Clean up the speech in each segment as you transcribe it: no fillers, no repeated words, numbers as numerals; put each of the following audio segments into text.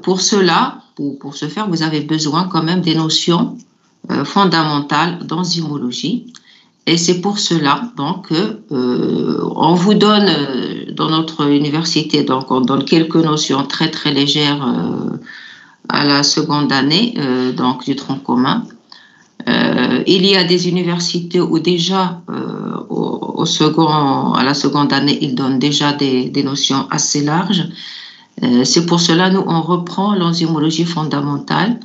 Pour cela, pour ce faire, vous avez besoin quand même des notions fondamentales d'enzymologie. Et c'est pour cela donc on vous donne dans notre université, donc on donne quelques notions très très légères à la seconde année donc du tronc commun. Il y a des universités où déjà à la seconde année, ils donnent déjà des notions assez larges. C'est pour cela nous on reprend l'enzymologie fondamentale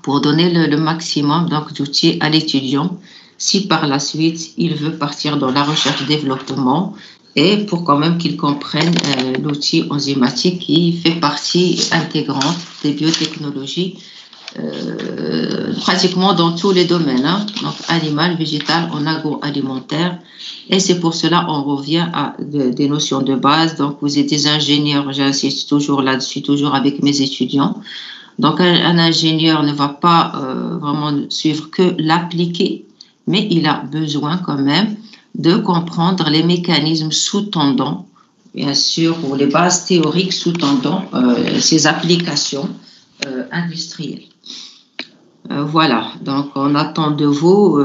pour donner le maximum donc d'outils à l'étudiant si par la suite il veut partir dans la recherche-développement et pour quand même qu'il comprenne l'outil enzymatique qui fait partie intégrante des biotechnologies pratiquement dans tous les domaines, hein, donc animal, végétal, en agroalimentaire. Et c'est pour cela on revient à des notions de base. Donc vous êtes des ingénieurs, j'insiste toujours là-dessus, toujours avec mes étudiants. Donc un ingénieur ne va pas vraiment suivre que l'appliquer, mais il a besoin quand même de comprendre les mécanismes sous-tendants, bien sûr, ou les bases théoriques sous-tendant ces applications industrielles. Voilà, donc on attend de vous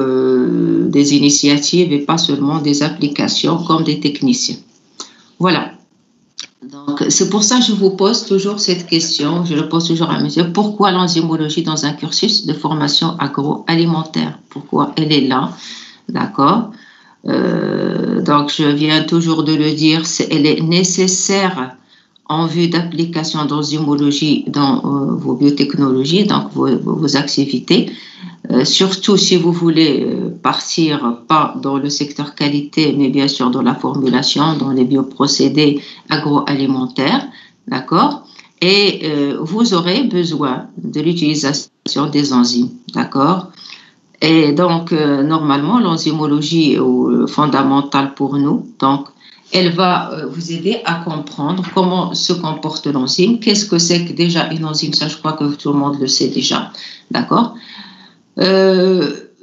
des initiatives et pas seulement des applications comme des techniciens. Voilà. Donc, c'est pour ça que je vous pose toujours cette question, je le pose toujours à mes yeux. Pourquoi l'enzymologie dans un cursus de formation agroalimentaire? Pourquoi elle est là? D'accord. Donc, je viens toujours de le dire, elle est nécessaire en vue d'application d'enzymologie dans vos biotechnologies, donc vos activités. Surtout si vous voulez partir pas dans le secteur qualité, mais bien sûr dans la formulation, dans les bioprocédés agroalimentaires, d'accord? Et vous aurez besoin de l'utilisation des enzymes, d'accord? Et donc, normalement, l'enzymologie est fondamentale pour nous. Donc, elle va vous aider à comprendre comment se comporte l'enzyme. Qu'est-ce que c'est que déjà une enzyme? Ça, je crois que tout le monde le sait déjà, d'accord?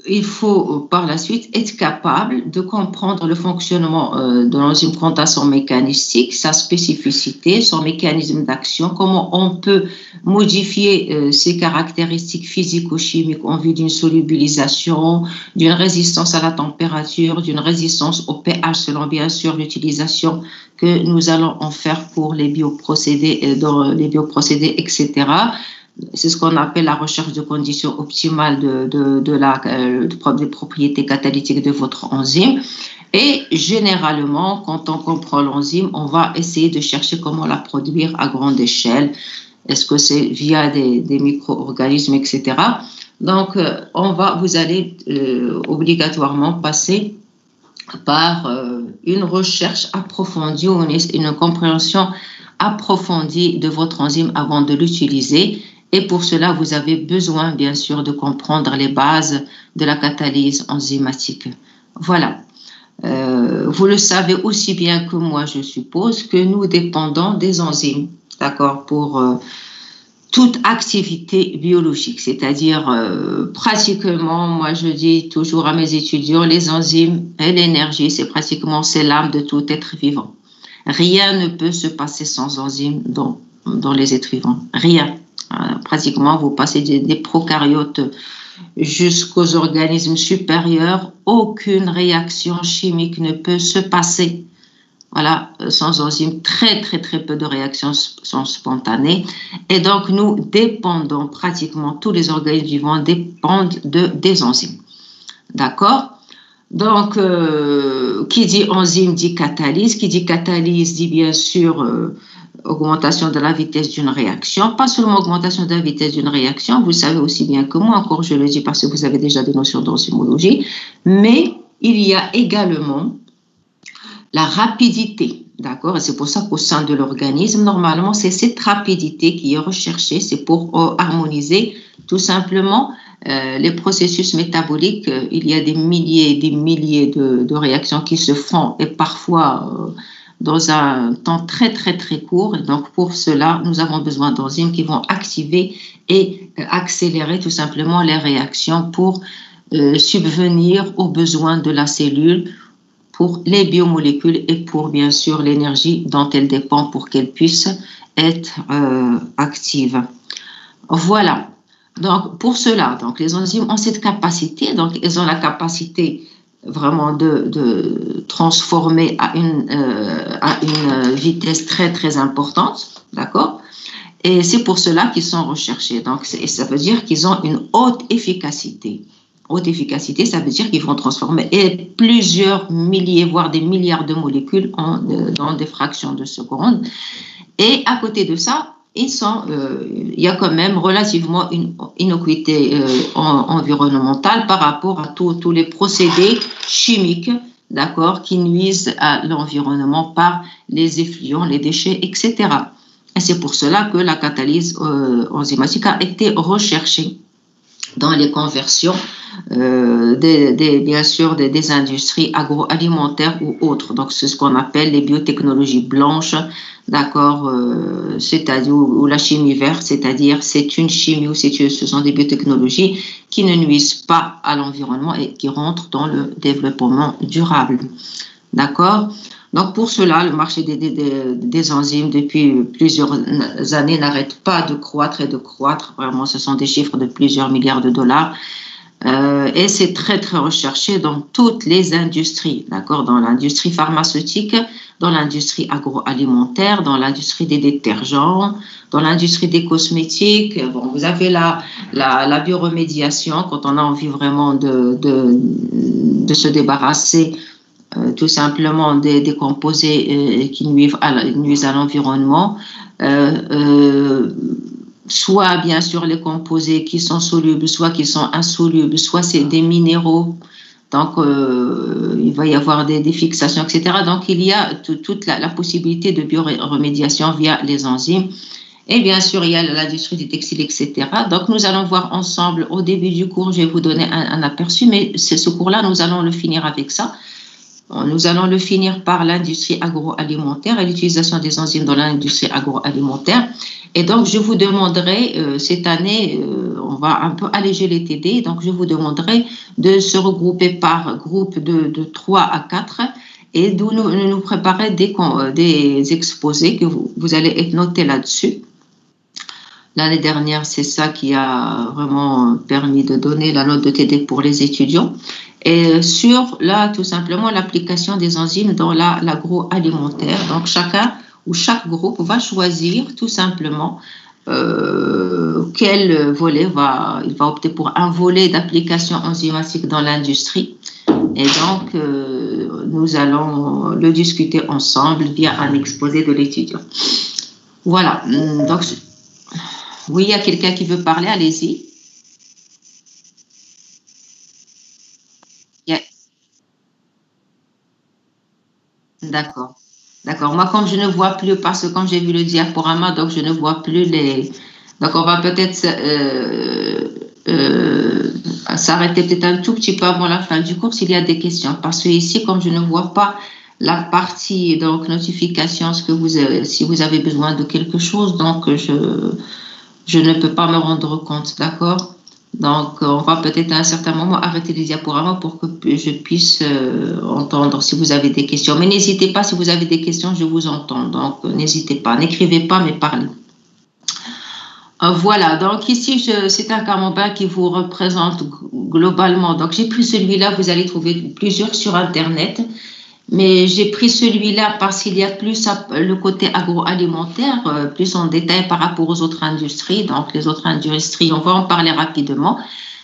Il faut par la suite être capable de comprendre le fonctionnement de l'enzyme quant à son mécanistique, sa spécificité, son mécanisme d'action, comment on peut modifier ses caractéristiques physico-chimiques en vue d'une solubilisation, d'une résistance à la température, d'une résistance au pH selon bien sûr l'utilisation que nous allons en faire pour les bioprocédés, etc. C'est ce qu'on appelle la recherche de conditions optimales des propriétés catalytiques de votre enzyme. Et généralement, quand on comprend l'enzyme, on va essayer de chercher comment la produire à grande échelle. Est-ce que c'est via des micro-organismes, etc. Donc, vous allez obligatoirement passer par une recherche approfondie ou une compréhension approfondie de votre enzyme avant de l'utiliser. Et pour cela, vous avez besoin, bien sûr, de comprendre les bases de la catalyse enzymatique. Voilà. Vous le savez aussi bien que moi, je suppose, que nous dépendons des enzymes, d'accord, pour toute activité biologique. C'est-à-dire, pratiquement, moi, je dis toujours à mes étudiants, les enzymes et l'énergie, c'est l'âme de tout être vivant. Rien ne peut se passer sans enzymes dans les êtres vivants. Rien. Pratiquement, vous passez des prokaryotes jusqu'aux organismes supérieurs, aucune réaction chimique ne peut se passer. Voilà, sans enzymes, très très très peu de réactions sont spontanées. Et donc, nous dépendons, pratiquement tous les organismes vivants dépendent des enzymes. D'accord? Donc, qui dit enzyme dit catalyse. Qui dit catalyse dit bien sûr augmentation de la vitesse d'une réaction. Pas seulement augmentation de la vitesse d'une réaction, vous savez aussi bien que moi, encore je le dis parce que vous avez déjà des notions d'enzymologie, mais il y a également la rapidité, d'accord? Et c'est pour ça qu'au sein de l'organisme, normalement, c'est cette rapidité qui est recherchée, c'est pour harmoniser tout simplement les processus métaboliques. Il y a des milliers et des milliers de réactions qui se font et parfois dans un temps très très très court. Et donc pour cela, nous avons besoin d'enzymes qui vont activer et accélérer tout simplement les réactions pour subvenir aux besoins de la cellule, pour les biomolécules et pour bien sûr l'énergie dont elle dépend pour qu'elle puisse être active. Voilà. Donc, pour cela, donc, les enzymes ont cette capacité, donc elles ont la capacité vraiment de transformer à une vitesse très, très importante, d'accord? Et c'est pour cela qu'ils sont recherchés. Donc, ça veut dire qu'ils ont une haute efficacité. Haute efficacité, ça veut dire qu'ils vont transformer plusieurs milliers, voire des milliards de molécules dans des fractions de secondes. Et à côté de ça, il y a quand même relativement une innocuité environnementale par rapport à tous les procédés chimiques, d'accord, qui nuisent à l'environnement par les effluents, les déchets, etc. Et c'est pour cela que la catalyse enzymatique a été recherchée dans les conversions, bien sûr, des industries agroalimentaires ou autres. Donc, c'est ce qu'on appelle les biotechnologies blanches, d'accord, c'est-à-dire, ou la chimie verte, c'est-à-dire, c'est une chimie ou ce sont des biotechnologies qui ne nuisent pas à l'environnement et qui rentrent dans le développement durable. D'accord? Donc, pour cela, le marché des enzymes depuis plusieurs années n'arrête pas de croître et de croître. Vraiment, ce sont des chiffres de plusieurs milliards de dollars. Et c'est très, très recherché dans toutes les industries, d'accord? Dans l'industrie pharmaceutique, dans l'industrie agroalimentaire, dans l'industrie des détergents, dans l'industrie des cosmétiques. Bon, vous avez la bioremédiation quand on a envie vraiment de se débarrasser tout simplement des composés qui nuisent à l'environnement, soit bien sûr les composés qui sont solubles, soit qui sont insolubles, soit c'est des minéraux, donc il va y avoir des fixations, etc. Donc il y a toute la possibilité de bioremédiation via les enzymes. Et bien sûr, il y a l'industrie du textile, etc. Donc, nous allons voir ensemble, au début du cours, je vais vous donner un aperçu, mais ce cours-là, nous allons le finir avec ça. Nous allons le finir par l'industrie agroalimentaire et l'utilisation des enzymes dans l'industrie agroalimentaire. Et donc, je vous demanderai, cette année, on va un peu alléger les TD, donc je vous demanderai de se regrouper par groupe de 3 à 4 et de nous préparer des exposés que vous allez être notés là-dessus. L'année dernière, c'est ça qui a vraiment permis de donner la note de TD pour les étudiants. Et sur, là, tout simplement, l'application des enzymes dans l'agroalimentaire. Donc, chaque groupe va choisir tout simplement quel volet il va opter pour un volet d'application enzymatique dans l'industrie. Et donc, nous allons le discuter ensemble via un exposé de l'étudiant. Voilà. Donc, oui, il y a quelqu'un qui veut parler, allez-y. Yeah. D'accord. D'accord. Moi, comme je ne vois plus, parce que comme j'ai vu le diaporama, donc je ne vois plus les... Donc, on va peut-être s'arrêter peut-être un tout petit peu avant la fin du cours s'il y a des questions. Parce que ici, comme je ne vois pas la partie, donc, notification, si vous avez besoin de quelque chose, donc je ne peux pas me rendre compte, d'accord? Donc, on va peut-être à un certain moment arrêter les diaporamas pour que je puisse entendre si vous avez des questions. Mais n'hésitez pas, si vous avez des questions, je vous entends. Donc, n'hésitez pas. N'écrivez pas, mais parlez. Voilà, donc ici, c'est un camembert qui vous représente globalement. Donc, j'ai pris celui-là, vous allez trouver plusieurs sur Internet. Mais j'ai pris celui-là parce qu'il y a plus le côté agroalimentaire, plus en détail par rapport aux autres industries. Donc, les autres industries, on va en parler rapidement,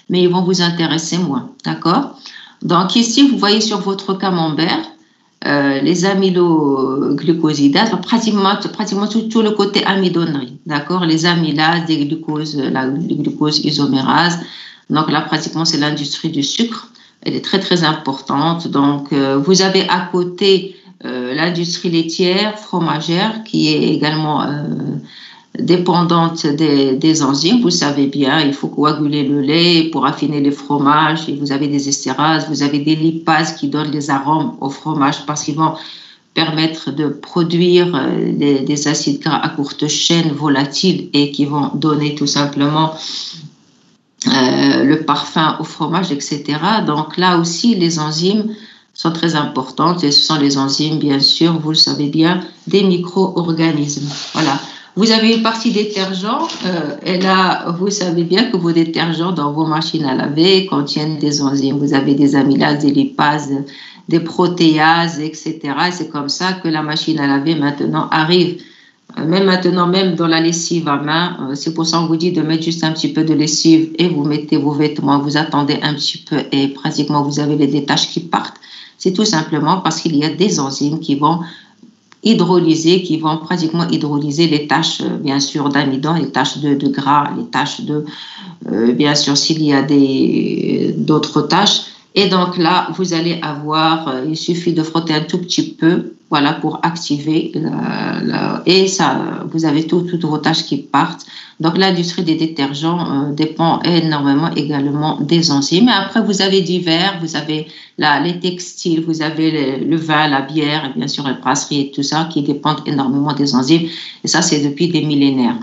mais ils vont vous intéresser moins. D'accord? Donc, ici, vous voyez sur votre camembert les amyloglucosidases, pratiquement tout le côté amidonnerie. D'accord? Les amylases, les glucose isomérase. Donc, là, pratiquement, c'est l'industrie du sucre. Elle est très, très importante. Donc, vous avez à côté l'industrie laitière, fromagère, qui est également dépendante des enzymes. Vous savez bien, il faut coaguler le lait pour affiner les fromages. Et vous avez des estérases, vous avez des lipases qui donnent les arômes au fromage parce qu'ils vont permettre de produire des acides gras à courte chaîne volatiles et qui vont donner tout simplement le parfum au fromage, etc. Donc là aussi, les enzymes sont très importantes et ce sont les enzymes, bien sûr, vous le savez bien, des micro-organismes. Voilà. Vous avez une partie détergent, et là, vous savez bien que vos détergents dans vos machines à laver contiennent des enzymes. Vous avez des amylases, des lipases, des protéases, etc. Et c'est comme ça que la machine à laver maintenant arrive. Même maintenant, même dans la lessive à main, c'est pour ça qu'on vous dit de mettre juste un petit peu de lessive et vous mettez vos vêtements, vous attendez un petit peu et pratiquement vous avez les détaches qui partent. C'est tout simplement parce qu'il y a des enzymes qui vont pratiquement hydrolyser les taches, bien sûr, d'amidon, les taches de gras, les taches bien sûr, s'il y a d'autres taches. Et donc là, vous allez avoir, il suffit de frotter un tout petit peu, voilà, pour activer et ça, vous avez toutes vos tâches qui partent. Donc l'industrie des détergents dépend énormément également des enzymes. Et après, vous avez divers, vous avez les textiles, vous avez le vin, la bière, et bien sûr la brasserie et tout ça qui dépendent énormément des enzymes. Et ça, c'est depuis des millénaires.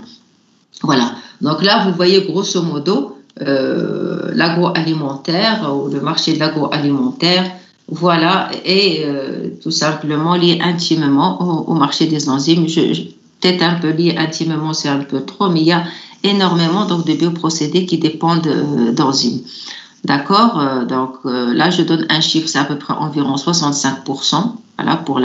Voilà. Donc là, vous voyez grosso modo l'agroalimentaire ou le marché de l'agroalimentaire, voilà, est tout simplement lié intimement au marché des enzymes. Peut-être un peu lié intimement, c'est un peu trop, mais il y a énormément donc, de bioprocédés qui dépendent d'enzymes. D'accord. Donc là, je donne un chiffre, c'est à peu près environ 65%, voilà, pour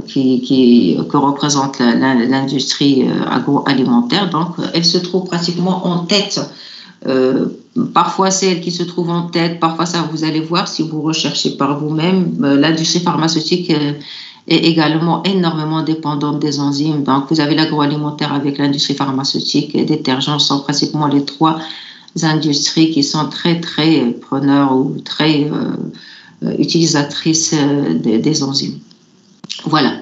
que représente l'industrie agroalimentaire. Donc, elle se trouve pratiquement en tête. Parfois, c'est elle qui se trouve en tête. Parfois, ça, vous allez voir si vous recherchez par vous-même. L'industrie pharmaceutique est également énormément dépendante des enzymes. Donc, vous avez l'agroalimentaire avec l'industrie pharmaceutique et les détergents sont pratiquement les trois industries qui sont très, très preneurs ou très utilisatrices des enzymes. Voilà.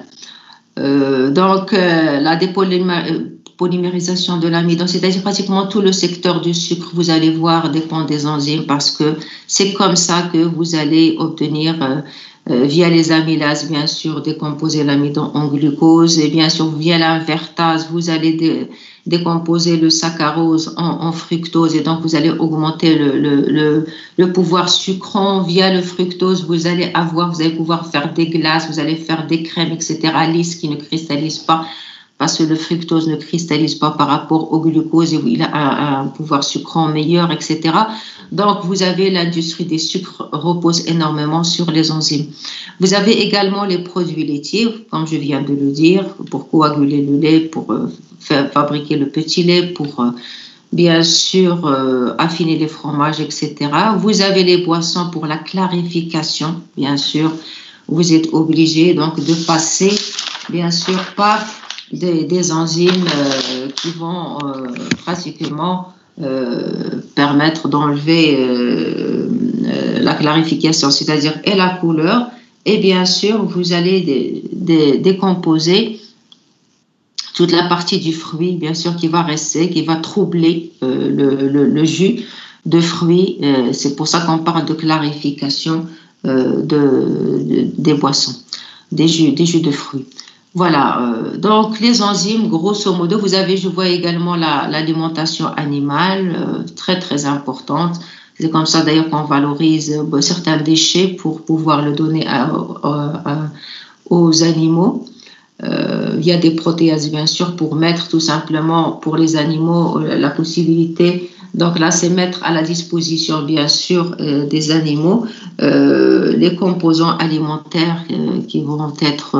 Donc, la polymérisation de l'amidon, c'est-à-dire pratiquement tout le secteur du sucre, vous allez voir, dépend des enzymes parce que c'est comme ça que vous allez obtenir, via les amylases, bien sûr, décomposer l'amidon en glucose et bien sûr, via l'invertase, vous allez décomposer le saccharose en fructose et donc vous allez augmenter le pouvoir sucrant. Via le fructose, vous allez pouvoir faire des glaces, vous allez faire des crèmes, etc., lisses qui ne cristallisent pas. Parce que le fructose ne cristallise pas par rapport au glucose et il a un pouvoir sucrant meilleur, etc. Donc, vous avez l'industrie des sucres repose énormément sur les enzymes. Vous avez également les produits laitiers, comme je viens de le dire, pour coaguler le lait, pour fabriquer le petit lait, pour bien sûr affiner les fromages, etc. Vous avez les boissons pour la clarification, bien sûr. Vous êtes obligé donc de passer, bien sûr, par des enzymes qui vont pratiquement permettre d'enlever la clarification, c'est-à-dire et la couleur, et bien sûr, vous allez décomposer toute la partie du fruit, bien sûr, qui va rester, qui va troubler le jus de fruits. C'est pour ça qu'on parle de clarification des boissons, des jus de fruits. Voilà, donc les enzymes, grosso modo, je vois également l'alimentation animale, très très importante. C'est comme ça d'ailleurs qu'on valorise certains déchets pour pouvoir le donner aux animaux. Il y a des protéases, bien sûr, pour mettre tout simplement pour les animaux la possibilité. Donc là, c'est mettre à la disposition, bien sûr, des animaux les composants alimentaires qui vont être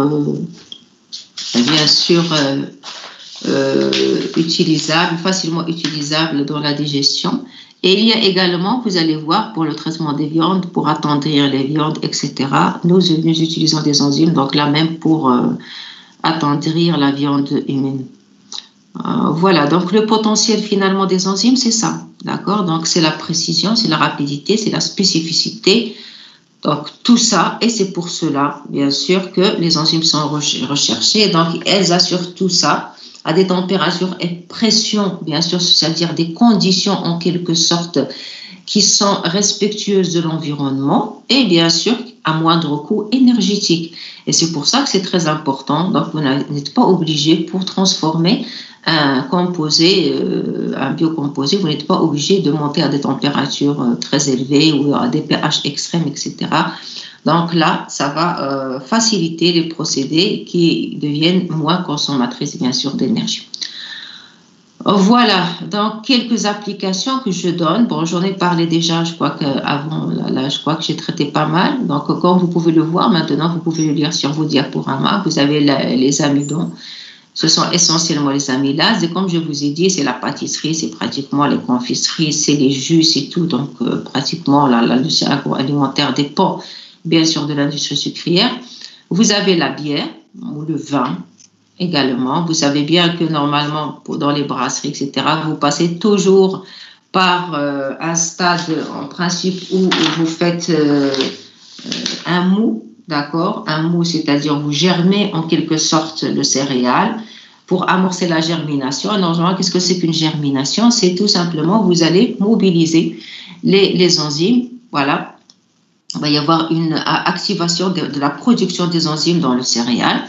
bien sûr facilement utilisables dans la digestion. Et il y a également, vous allez voir, pour le traitement des viandes, pour attendrir les viandes, etc., nous utilisons des enzymes, donc là même pour attendrir la viande humaine. Voilà, donc le potentiel finalement des enzymes, c'est ça, d'accord? Donc c'est la précision, c'est la rapidité, c'est la spécificité. Donc tout ça, et c'est pour cela, bien sûr, que les enzymes sont recherchées. Donc elles assurent tout ça à des températures et pressions, bien sûr, c'est-à-dire des conditions en quelque sorte qui sont respectueuses de l'environnement et bien sûr à moindre coût énergétique. Et c'est pour ça que c'est très important. Donc vous n'êtes pas obligé pour transformer un composé, un biocomposé, vous n'êtes pas obligé de monter à des températures très élevées ou à des pH extrêmes, etc. Donc là, ça va faciliter les procédés qui deviennent moins consommatrices, bien sûr, d'énergie. Voilà, donc quelques applications que je donne. Bon, j'en ai parlé déjà, je crois qu'avant, là, je crois que j'ai traité pas mal. Donc, comme vous pouvez le voir maintenant, vous pouvez le lire sur vos diaporamas. Vous avez les amidons. Ce sont essentiellement les amylases. Et comme je vous ai dit, c'est la pâtisserie, c'est pratiquement les confiseries, c'est les jus, c'est tout. Donc, pratiquement, l'industrie agroalimentaire dépend bien sûr de l'industrie sucrière. Vous avez la bière ou le vin également. Vous savez bien que normalement, dans les brasseries, etc., vous passez toujours par un stade, en principe, où vous faites un mou, d'accord? Un mou, c'est-à-dire vous germez en quelque sorte le céréal pour amorcer la germination. Normalement, qu'est-ce que c'est qu'une germination? C'est tout simplement, vous allez mobiliser les enzymes, voilà. Il va y avoir une activation de la production des enzymes dans le céréal.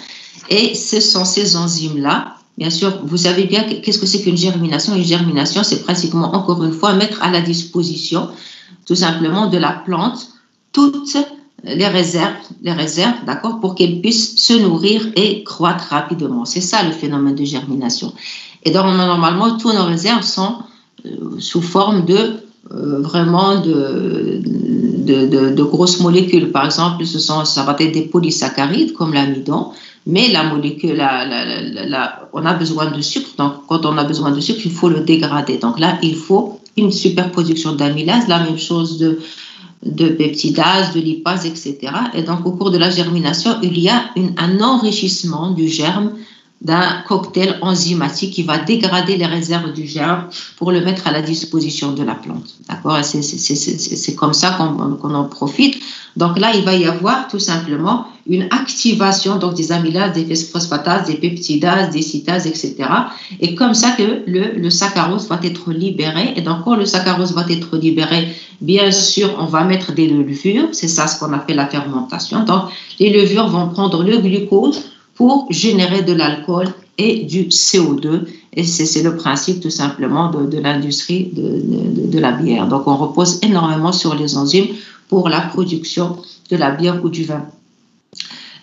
Et ce sont ces enzymes-là, bien sûr, vous savez bien qu'est-ce que c'est qu'une germination. Une germination, c'est pratiquement, encore une fois, mettre à la disposition, tout simplement, de la plante, toutes les réserves, d'accord, pour qu'elles puissent se nourrir et croître rapidement. C'est ça le phénomène de germination. Et donc, normalement, toutes nos réserves sont sous forme de vraiment de grosses molécules. Par exemple, ça va être des polysaccharides comme l'amidon, mais la molécule, on a besoin de sucre. Donc, quand on a besoin de sucre, il faut le dégrader. Donc là, il faut une superposition d'amylase, la même chose de peptidase, de lipase, etc. Et donc, au cours de la germination, il y a un enrichissement du germe d'un cocktail enzymatique qui va dégrader les réserves du germe pour le mettre à la disposition de la plante. D'accord? C'est comme ça qu'on en profite. Donc là, il va y avoir tout simplement une activation donc, des amylases, des phosphatases, des peptidases, des cytases, etc. Et comme ça que le saccharose va être libéré. Et donc, quand le saccharose va être libéré, bien sûr, on va mettre des levures. C'est ça ce qu'on appelle la fermentation. Donc, les levures vont prendre le glucose pour générer de l'alcool et du CO2. Et c'est le principe tout simplement de l'industrie de la bière. Donc, on repose énormément sur les enzymes pour la production de la bière ou du vin.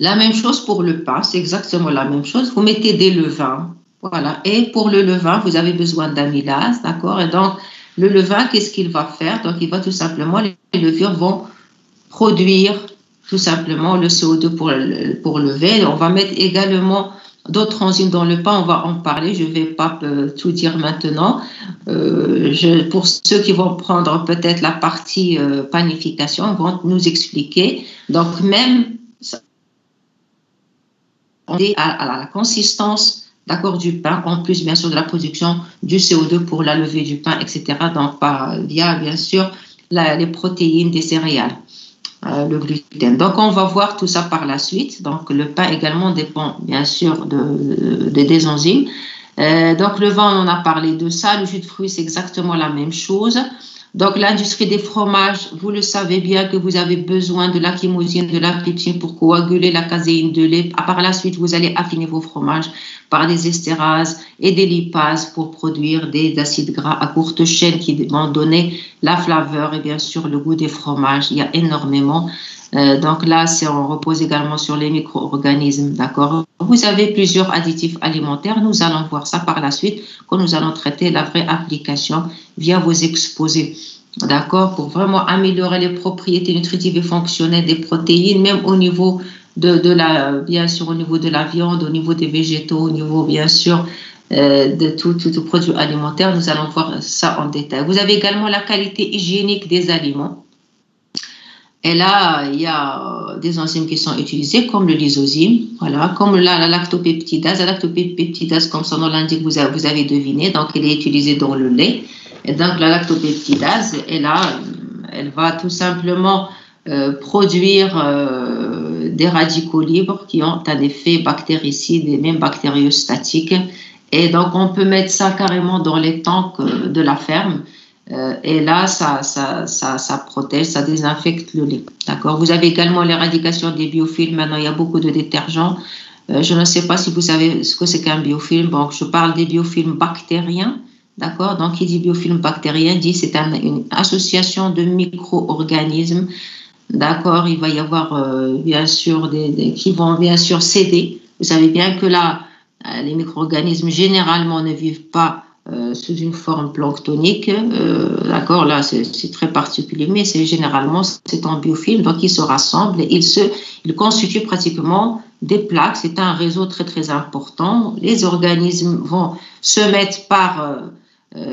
La même chose pour le pain, c'est exactement la même chose. Vous mettez des levains, voilà. Et pour le levain, vous avez besoin d'amylase, d'accord? Et donc, le levain, qu'est-ce qu'il va faire? Donc, il va tout simplement, les levures vont produire tout simplement le CO2 pour lever. On va mettre également d'autres enzymes dans le pain, on va en parler, je ne vais pas tout dire maintenant. Pour ceux qui vont prendre peut-être la partie panification, vont nous expliquer. Donc même on est à la consistance d'accord du pain, en plus bien sûr de la production du CO2 pour la levée du pain, etc. Donc via bien sûr les protéines des céréales. Le gluten. Donc, on va voir tout ça par la suite. Donc, le pain également dépend, bien sûr, des enzymes. Donc, le vin, on en a parlé de ça. Le jus de fruits, c'est exactement la même chose. Donc, l'industrie des fromages, vous le savez bien que vous avez besoin de la chymosine, de la peptine pour coaguler la caséine de lait. Par la suite, vous allez affiner vos fromages par des estérases et des lipases pour produire des acides gras à courte chaîne qui vont donner la flaveur et bien sûr le goût des fromages. Il y a énormément. Donc là, on repose également sur les micro-organismes. D'accord? Vous avez plusieurs additifs alimentaires. Nous allons voir ça par la suite quand nous allons traiter la vraie application via vos exposés. D'accord? Pour vraiment améliorer les propriétés nutritives et fonctionnelles des protéines, même au niveau bien sûr, au niveau de la viande, au niveau des végétaux, au niveau, bien sûr, de tout produit alimentaire. Nous allons voir ça en détail. Vous avez également la qualité hygiénique des aliments. Et là, il y a des enzymes qui sont utilisées, comme le lysozyme, voilà, comme la lactopeptidase. La lactopeptidase, comme son nom l'indique, vous avez deviné, donc elle est utilisée dans le lait. Et donc, la lactopeptidase, elle va tout simplement produire des radicaux libres qui ont un effet bactéricide et même bactériostatique. Et donc, on peut mettre ça carrément dans les tanks de la ferme. Et là, ça protège, ça désinfecte le lait. D'accord? Vous avez également l'éradication des biofilms. Maintenant, il y a beaucoup de détergents. Je ne sais pas si vous savez ce que c'est qu'un biofilm. Bon, je parle des biofilms bactériens. D'accord? Donc, qui dit biofilm bactérien dit c'est une association de micro-organismes. D'accord? Il va y avoir bien sûr qui vont bien sûr céder. Vous savez bien que là, les micro-organismes généralement ne vivent pas sous une forme planctonique. D'accord, là, c'est très particulier, mais généralement, c'est en biofilm. Donc, ils se rassemblent et ils constituent pratiquement des plaques. C'est un réseau très, très important. Les organismes vont se mettre par,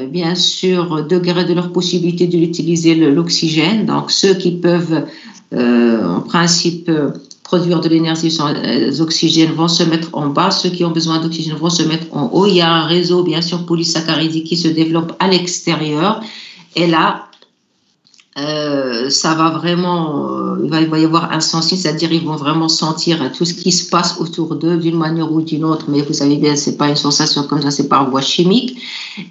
bien sûr, degré de leur possibilité de l'utiliser, l'oxygène. Donc, ceux qui peuvent, en principe, produire de l'énergie sans oxygène vont se mettre en bas, ceux qui ont besoin d'oxygène vont se mettre en haut. Il y a un réseau, bien sûr, polysaccharidique qui se développe à l'extérieur. Et là, ça va vraiment, il va y avoir un senti, c'est-à-dire ils vont vraiment sentir tout ce qui se passe autour d'eux d'une manière ou d'une autre, mais vous savez bien, c'est pas une sensation comme ça, c'est par voie chimique.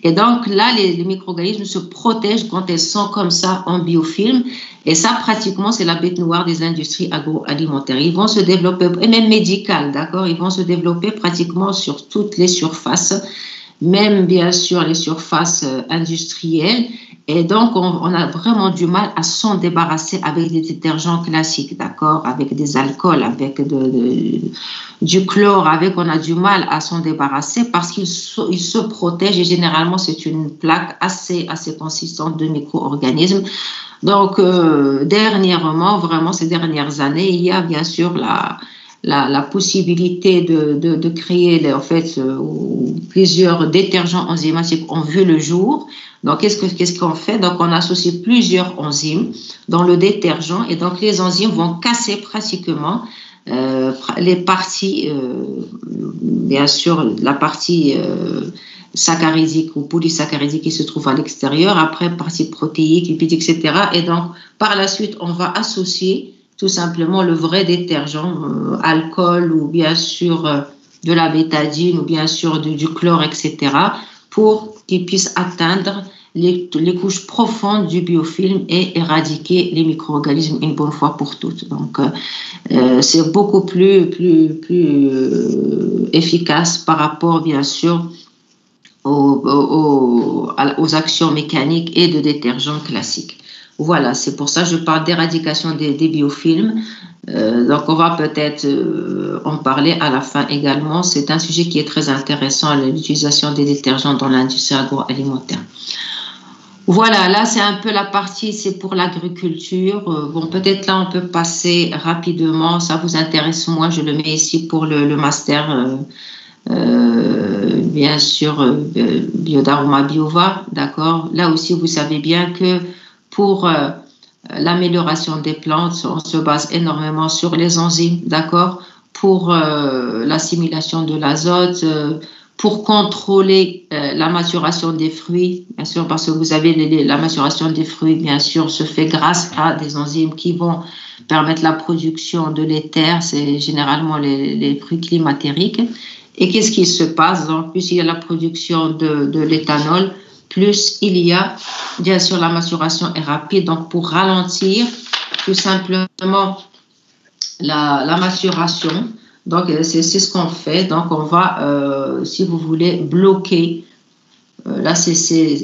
Et donc là, les micro-organismes se protègent quand elles sont comme ça en biofilm. Et ça, pratiquement, c'est la bête noire des industries agroalimentaires. Ils vont se développer, et même médicales, d'accord, ils vont se développer pratiquement sur toutes les surfaces, même bien sûr les surfaces industrielles. Et donc, on a vraiment du mal à s'en débarrasser avec des détergents classiques, d'accord, avec des alcools, avec du chlore, on a du mal à s'en débarrasser parce qu'ils se protègent et généralement, c'est une plaque assez consistante de micro-organismes. Donc, dernièrement, vraiment ces dernières années, il y a bien sûr la possibilité de créer, en fait, plusieurs détergents enzymatiques ont vu le jour. Donc, qu'est-ce qu'on fait? Donc, on associe plusieurs enzymes dans le détergent et donc les enzymes vont casser pratiquement les parties, bien sûr, la partie saccharidique ou polysaccharidique qui se trouve à l'extérieur, après partie protéique, lipidique, etc. Et donc, par la suite, on va associer tout simplement le vrai détergent, alcool ou bien sûr de la bétadine ou bien sûr du chlore, etc., pour qu'il puisse atteindre les couches profondes du biofilm et éradiquer les micro-organismes une bonne fois pour toutes. Donc, c'est beaucoup plus efficace par rapport, bien sûr, aux actions mécaniques et de détergents classiques. Voilà, c'est pour ça que je parle d'éradication des biofilms. Donc, on va peut-être en parler à la fin également. C'est un sujet qui est très intéressant, l'utilisation des détergents dans l'industrie agroalimentaire. Voilà, là, c'est un peu la partie, c'est pour l'agriculture. Bon, peut-être là, on peut passer rapidement. Ça vous intéresse moins, je le mets ici pour le master, bien sûr, Biodaroma Biova, d'accord. Là aussi, vous savez bien que pour l'amélioration des plantes, on se base énormément sur les enzymes, d'accord, pour l'assimilation de l'azote, pour contrôler la maturation des fruits, bien sûr, parce que vous avez la maturation des fruits, bien sûr, se fait grâce à des enzymes qui vont permettre la production de l'éther, c'est généralement les fruits climatériques. Et qu'est-ce qui se passe? Donc, plus il y a la production de l'éthanol, plus il y a, bien sûr, la maturation est rapide. Donc, pour ralentir tout simplement la maturation, donc c'est ce qu'on fait. Donc, on va, si vous voulez, bloquer l'ACC,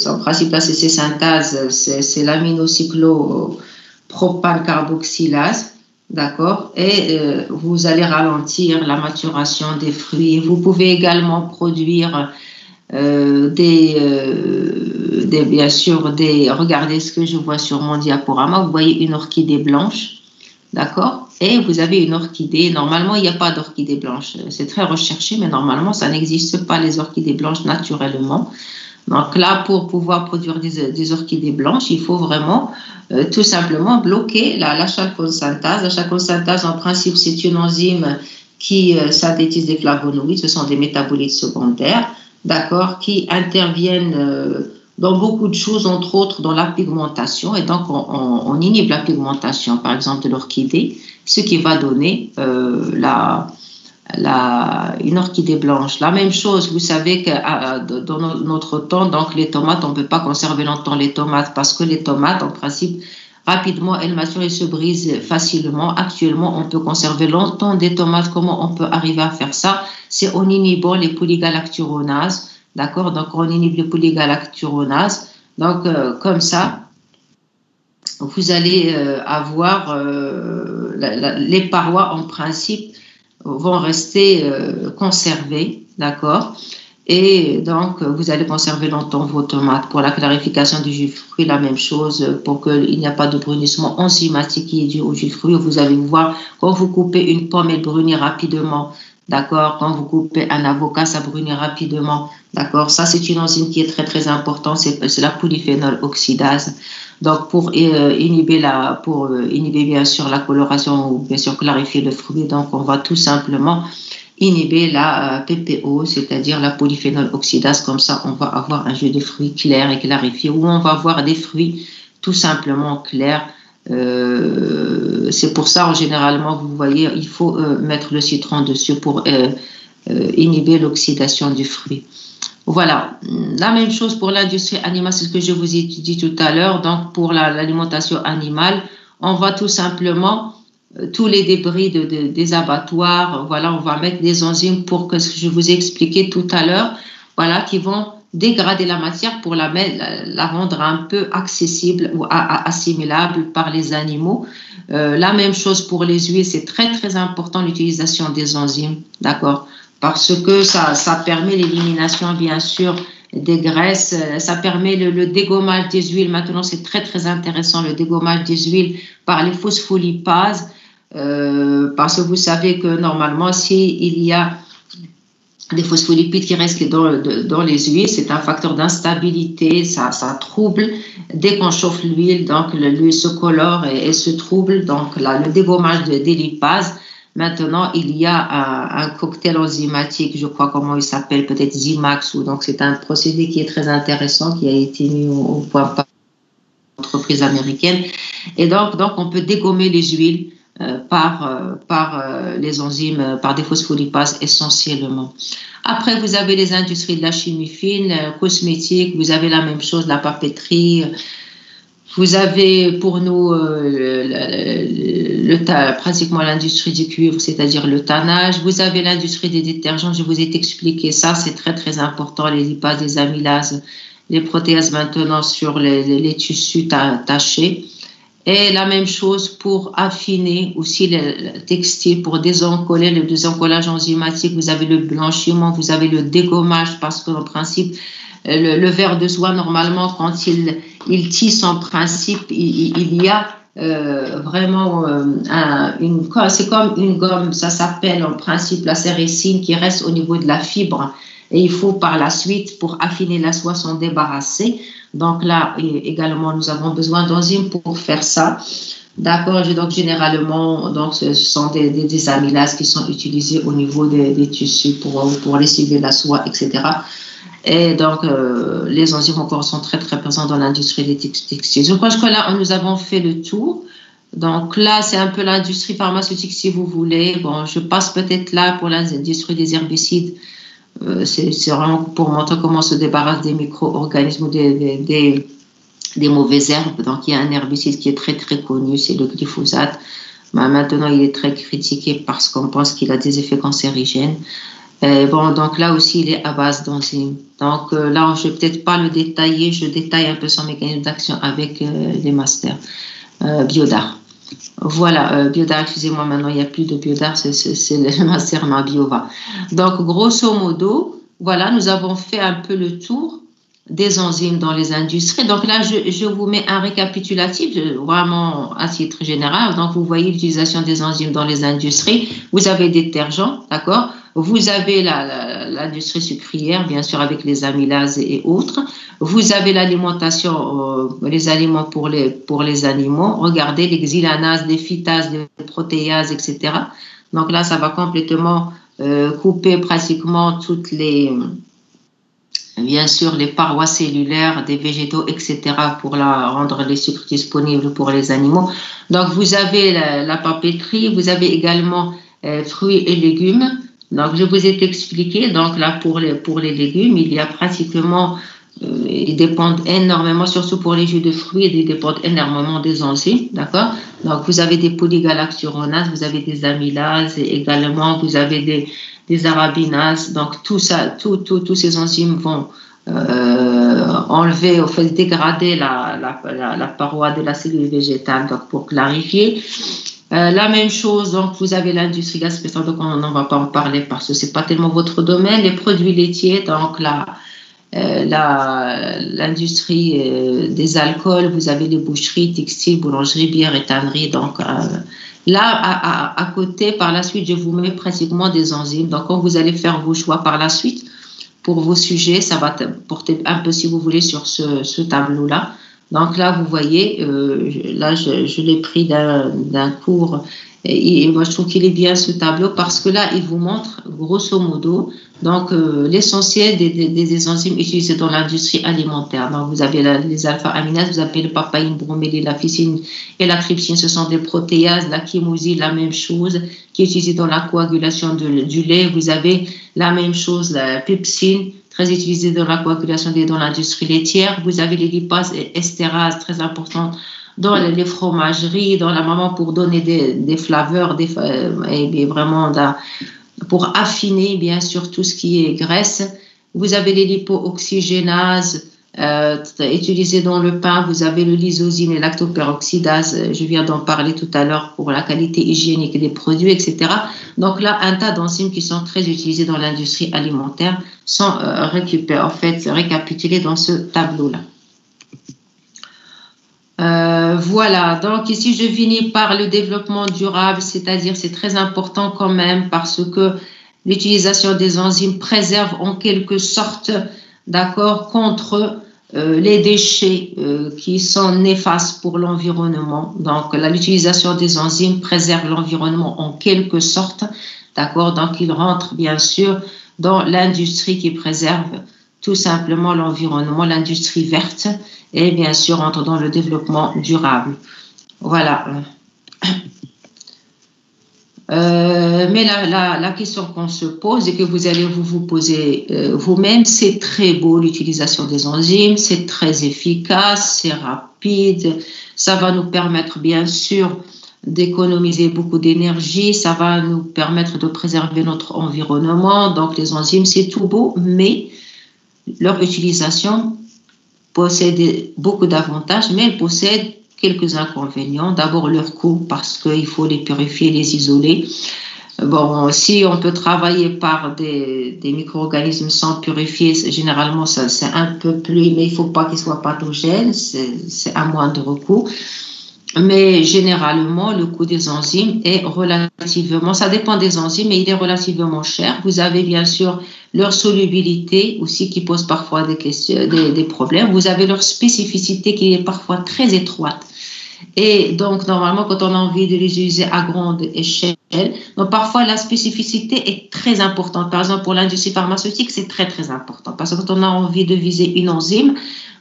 en principe, l'ACC synthase, c'est l'aminocyclopropane carboxylase. D'accord? Et vous allez ralentir la maturation des fruits. Vous pouvez également produire bien sûr, regardez ce que je vois sur mon diaporama. Vous voyez une orchidée blanche. D'accord? Et vous avez une orchidée. Normalement, il n'y a pas d'orchidée blanche. C'est très recherché, mais normalement, ça n'existe pas les orchidées blanches naturellement. Donc là, pour pouvoir produire des orchidées blanches, il faut vraiment tout simplement bloquer la chalcosynthase. La chalcosynthase, en principe, c'est une enzyme qui synthétise des flavonoïdes. Ce sont des métabolites secondaires, d'accord, qui interviennent dans beaucoup de choses, entre autres dans la pigmentation. Et donc, on inhibe la pigmentation, par exemple, de l'orchidée, ce qui va donner une orchidée blanche. La même chose, vous savez que dans notre temps, donc les tomates, on ne peut pas conserver longtemps les tomates parce que les tomates, en principe, rapidement, elles maturent et se brisent facilement. Actuellement, on peut conserver longtemps des tomates. Comment on peut arriver à faire ça? C'est en inhibant les polygalacturonases. D'accord? Donc, on inhibe les polygalacturonases. Donc, comme ça, vous allez avoir les parois, en principe, vont rester conservées, d'accord? Et donc, vous allez conserver longtemps vos tomates. Pour la clarification du jus de fruits, la même chose, pour qu'il n'y a pas de brunissement enzymatique qui est dû au jus de fruits. Vous allez voir, quand vous coupez une pomme, elle brunit rapidement. D'accord? Quand vous coupez un avocat, ça brunit rapidement. D'accord? Ça, c'est une enzyme qui est très, très importante. C'est la polyphénol oxydase. Donc, pour inhiber bien sûr la coloration ou bien sûr clarifier le fruit, donc on va tout simplement inhiber la PPO, c'est-à-dire la polyphénol oxydase. Comme ça, on va avoir un jus de fruits clair et clarifié, où on va avoir des fruits tout simplement clairs. C'est pour ça, généralement, vous voyez, il faut mettre le citron dessus pour inhiber l'oxydation du fruit. Voilà, la même chose pour l'industrie animale, c'est ce que je vous ai dit tout à l'heure. Donc, pour l'alimentation animale, on va tout simplement, tous les débris des abattoirs, voilà, on va mettre des enzymes pour que ce que je vous ai expliqué tout à l'heure, voilà, qui vont dégrader la matière pour la rendre un peu accessible ou assimilable par les animaux. La même chose pour les huiles, c'est très, très important l'utilisation des enzymes, d'accord? Parce que ça permet l'élimination, bien sûr, des graisses, ça permet le dégommage des huiles. Maintenant, c'est très, très intéressant, le dégommage des huiles par les phospholipases, parce que vous savez que normalement, s'il y a des phospholipides qui restent dans les huiles, c'est un facteur d'instabilité, ça trouble. Dès qu'on chauffe l'huile, donc l'huile se colore et se trouble. Donc, là, le dégommage des lipases. Maintenant, il y a un cocktail enzymatique, je crois comment il s'appelle, peut-être Zimax, donc c'est un procédé qui est très intéressant, qui a été mis au point par l'entreprise américaine. Et donc, on peut dégommer les huiles par les enzymes, par des phospholipases essentiellement. Après, vous avez les industries de la chimie fine, cosmétique, vous avez la même chose, la papeterie. Vous avez pour nous pratiquement l'industrie du cuivre, c'est-à-dire le tannage. Vous avez l'industrie des détergents, je vous ai expliqué ça, c'est très très important, les lipases, les amylases, les protéases maintenant sur les tissus tachés. Et la même chose pour affiner aussi le textile, pour désencoller, le désencollage enzymatique. Vous avez le blanchiment, vous avez le dégommage, parce qu'en principe, le ver de soie, normalement, quand il tisse, en principe, il y a vraiment c'est comme une gomme, ça s'appelle en principe la séricine, qui reste au niveau de la fibre. Et il faut par la suite, pour affiner la soie, s'en débarrasser. Donc là, également, nous avons besoin d'enzymes pour faire ça. D'accord, donc généralement, donc, ce sont des amylases qui sont utilisées au niveau des tissus pour lessiver la soie, etc. Et donc, les enzymes encore sont très, très présents dans l'industrie des textiles. Je crois que là, nous avons fait le tour. Donc là, c'est un peu l'industrie pharmaceutique, si vous voulez. Bon, je passe peut-être là pour l'industrie des herbicides. C'est vraiment pour montrer comment on se débarrasse des micro-organismes ou des mauvaises herbes. Donc, il y a un herbicide qui est très, très connu, c'est le glyphosate. Mais maintenant, il est très critiqué parce qu'on pense qu'il a des effets cancérigènes. Bon, donc là aussi, il est à base d'enzymes. Donc là, je ne vais peut-être pas le détailler, je détaille un peu son mécanisme d'action avec les masters. Biodar. Voilà, Biodar, excusez-moi, maintenant il n'y a plus de Biodar, c'est le master Biova. Donc, grosso modo, voilà, nous avons fait un peu le tour des enzymes dans les industries. Donc là, je vous mets un récapitulatif, vraiment à titre général. Donc, vous voyez l'utilisation des enzymes dans les industries. Vous avez des détergents, d'accord? Vous avez l'industrie sucrière, bien sûr, avec les amylases et autres. Vous avez l'alimentation, les aliments pour les animaux. Regardez les xylanases, les phytases, les protéases, etc. Donc là, ça va complètement couper pratiquement toutes bien sûr, les parois cellulaires des végétaux, etc., pour rendre les sucres disponibles pour les animaux. Donc, vous avez la papeterie, vous avez également fruits et légumes. Donc, je vous ai expliqué, donc là, pour les légumes, il y a pratiquement, ils dépendent énormément, surtout pour les jus de fruits, ils dépendent énormément des enzymes, d'accord? Donc, vous avez des polygalacturonases, vous avez des amylases, et également, vous avez des arabinases. Donc, tout ça, tous ces enzymes vont enlever, dégrader la paroi de la cellule végétale, donc pour clarifier. La même chose, donc vous avez l'industrie gaspésienne, donc on n'en va pas en parler parce que c'est pas tellement votre domaine. Les produits laitiers, donc l'industrie des alcools, vous avez les boucheries, textiles, boulangeries, bières et tanneries. Donc là, à côté, par la suite, je vous mets pratiquement des enzymes. Donc quand vous allez faire vos choix par la suite pour vos sujets, ça va porter un peu, si vous voulez, sur ce tableau-là. Donc là, vous voyez, là, je l'ai pris d'un cours et moi, je trouve qu'il est bien ce tableau parce que là, il vous montre, grosso modo, donc l'essentiel des enzymes utilisées dans l'industrie alimentaire. Donc, vous avez les alpha-aminases, vous avez le papaïne, broméline, la ficine et la trypsine. Ce sont des protéases, la chymosine, la même chose, qui est utilisée dans la coagulation du lait. Vous avez la même chose, la pepsine, très utilisée dans la coagulation dans l'industrie laitière. Vous avez les lipases et estérases, très importantes dans les fromageries, dans la maman pour donner des flaveurs, et vraiment pour affiner bien sûr tout ce qui est graisse. Vous avez les lipo-oxygénases utilisées dans le pain. Vous avez le lysosine et lactoperoxydase. Je viens d'en parler tout à l'heure pour la qualité hygiénique des produits, etc. Donc là, un tas d'enzymes qui sont très utilisées dans l'industrie alimentaire sont récapitulées dans ce tableau-là. Voilà, donc ici je finis par le développement durable, c'est-à-dire c'est très important quand même parce que l'utilisation des enzymes préserve en quelque sorte, d'accord, contre les déchets qui sont néfastes pour l'environnement. Donc l'utilisation des enzymes préserve l'environnement en quelque sorte, d'accord, donc il rentre bien sûr dans l'industrie qui préserve tout simplement l'environnement, l'industrie verte, et bien sûr entre dans le développement durable. Voilà. Mais la question qu'on se pose et que vous allez vous poser vous-même, c'est très beau l'utilisation des enzymes, c'est très efficace, c'est rapide, ça va nous permettre bien sûr d'économiser beaucoup d'énergie, ça va nous permettre de préserver notre environnement. Donc les enzymes, c'est tout beau, mais leur utilisation possède beaucoup d'avantages, mais elle possède quelques inconvénients. D'abord, leur coût, parce qu'il faut les purifier, les isoler. Bon, si on peut travailler par des micro-organismes sans purifier, généralement, c'est un peu plus, mais il ne faut pas qu'ils soient pathogènes, c'est à moindre coût. Mais généralement, le coût des enzymes est relativement, ça dépend des enzymes, mais il est relativement cher. Vous avez bien sûr leur solubilité aussi qui pose parfois des questions, des problèmes. Vous avez leur spécificité qui est parfois très étroite. Et donc, normalement, quand on a envie de les utiliser à grande échelle, donc parfois la spécificité est très importante. Par exemple, pour l'industrie pharmaceutique, c'est très, très important. Parce que quand on a envie de viser une enzyme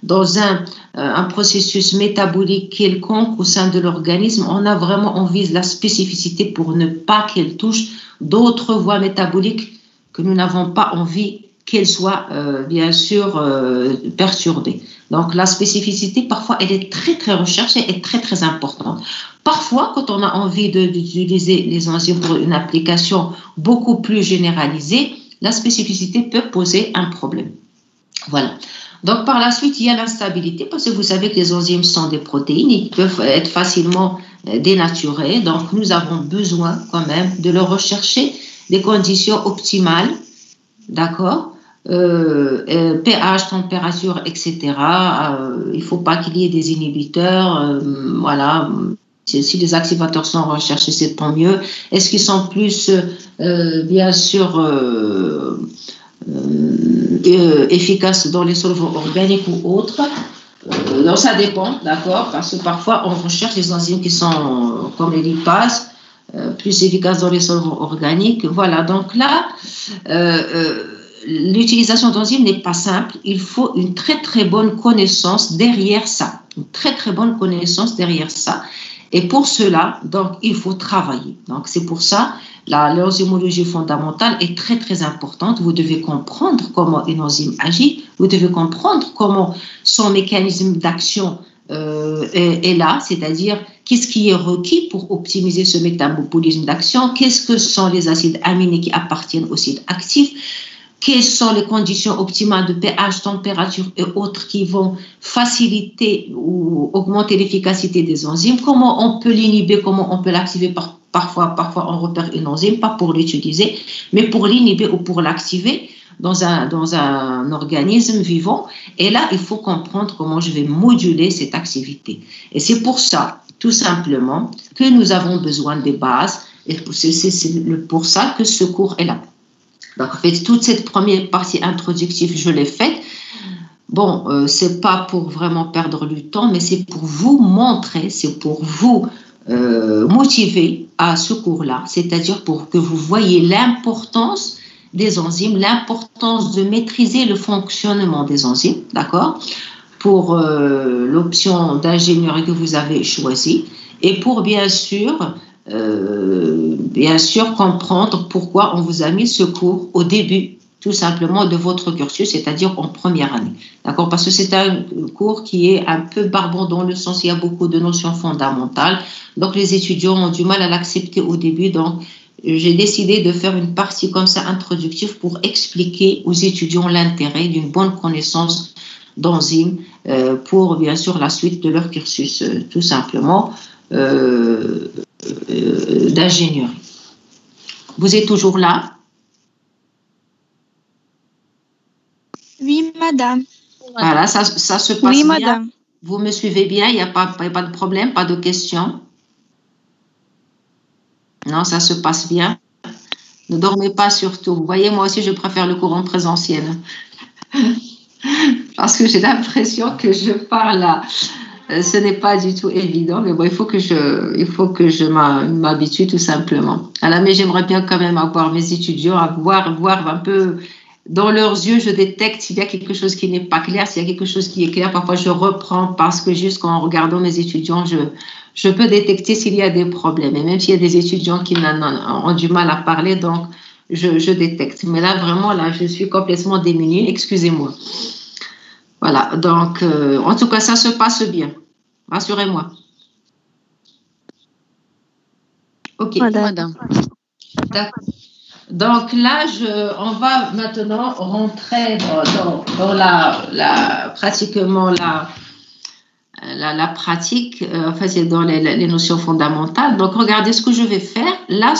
dans un processus métabolique quelconque au sein de l'organisme, on vise la spécificité pour ne pas qu'elle touche d'autres voies métaboliques que nous n'avons pas envie qu'elles soient bien sûr perturbées. Donc la spécificité, parfois, elle est très, très recherchée et très, très importante. Parfois, quand on a envie d'utiliser les enzymes pour une application beaucoup plus généralisée, la spécificité peut poser un problème. Voilà. Donc par la suite, il y a l'instabilité parce que vous savez que les enzymes sont des protéines, ils peuvent être facilement dénaturés. Donc nous avons besoin quand même de leur rechercher des conditions optimales, d'accord, pH, température, etc. Il ne faut pas qu'il y ait des inhibiteurs, voilà. Si les activateurs sont recherchés, c'est tant mieux. Est-ce qu'ils sont plus, bien sûr, efficaces dans les solvants organiques ou autres? Donc ça dépend, d'accord, parce que parfois on recherche des enzymes qui sont comme les lipases, plus efficaces dans les solvants organiques. Voilà, donc là, l'utilisation d'enzymes n'est pas simple. Il faut une très très bonne connaissance derrière ça, une très très bonne connaissance derrière ça. Et pour cela, donc, il faut travailler. Donc, c'est pour ça l'enzymologie fondamentale est très, très importante. Vous devez comprendre comment une enzyme agit. Vous devez comprendre comment son mécanisme d'action est là, c'est-à-dire qu'est-ce qui est requis pour optimiser ce métabolisme d'action, qu'est-ce que sont les acides aminés qui appartiennent aux sites actifs. quelles sont les conditions optimales de pH, température et autres qui vont faciliter ou augmenter l'efficacité des enzymes, comment on peut l'inhiber, comment on peut l'activer. Parfois, on repère une enzyme, pas pour l'utiliser, mais pour l'inhiber ou pour l'activer dans un organisme vivant. Et là, il faut comprendre comment je vais moduler cette activité. Et c'est pour ça, tout simplement, que nous avons besoin des bases. Et c'est pour ça que ce cours est là. Donc, en fait, toute cette première partie introductive, je l'ai faite. Bon, c'est pas pour vraiment perdre du temps, mais c'est pour vous montrer, c'est pour vous motiver à ce cours-là, c'est-à-dire pour que vous voyez l'importance des enzymes, l'importance de maîtriser le fonctionnement des enzymes, d'accord, pour l'option d'ingénierie que vous avez choisie, et pour bien sûr comprendre pourquoi on vous a mis ce cours au début tout simplement de votre cursus, c'est-à-dire en première année. D'accord? Parce que c'est un cours qui est un peu barbant dans le sens où il y a beaucoup de notions fondamentales. Donc, les étudiants ont du mal à l'accepter au début. Donc, j'ai décidé de faire une partie comme ça introductive pour expliquer aux étudiants l'intérêt d'une bonne connaissance d'enzymes pour, bien sûr, la suite de leur cursus, tout simplement, d'ingénierie. Vous êtes toujours là? Oui, madame. Voilà, ça se passe oui, bien. Madame. Vous me suivez bien, il n'y a pas de problème, pas de questions? Non, ça se passe bien. Ne dormez pas surtout. Vous voyez, moi aussi, je préfère le cours en présentiel. Parce que j'ai l'impression que je parle là. Ce n'est pas du tout évident, mais bon, il faut que je m'habitue tout simplement. Alors, mais j'aimerais bien quand même avoir mes étudiants, à voir un peu dans leurs yeux, je détecte s'il y a quelque chose qui n'est pas clair, s'il y a quelque chose qui est clair. Parfois, je reprends parce que juste en regardant mes étudiants, je peux détecter s'il y a des problèmes. Et même s'il y a des étudiants qui ont du mal à parler, donc je détecte. Mais là, vraiment, là, je suis complètement démunie. Excusez-moi. Voilà, donc, en tout cas, ça se passe bien. Rassurez-moi. OK. Madame. D'accord. Donc là, on va maintenant rentrer dans pratiquement la pratique, enfin, c'est dans les notions fondamentales. Donc, regardez ce que je vais faire. Là,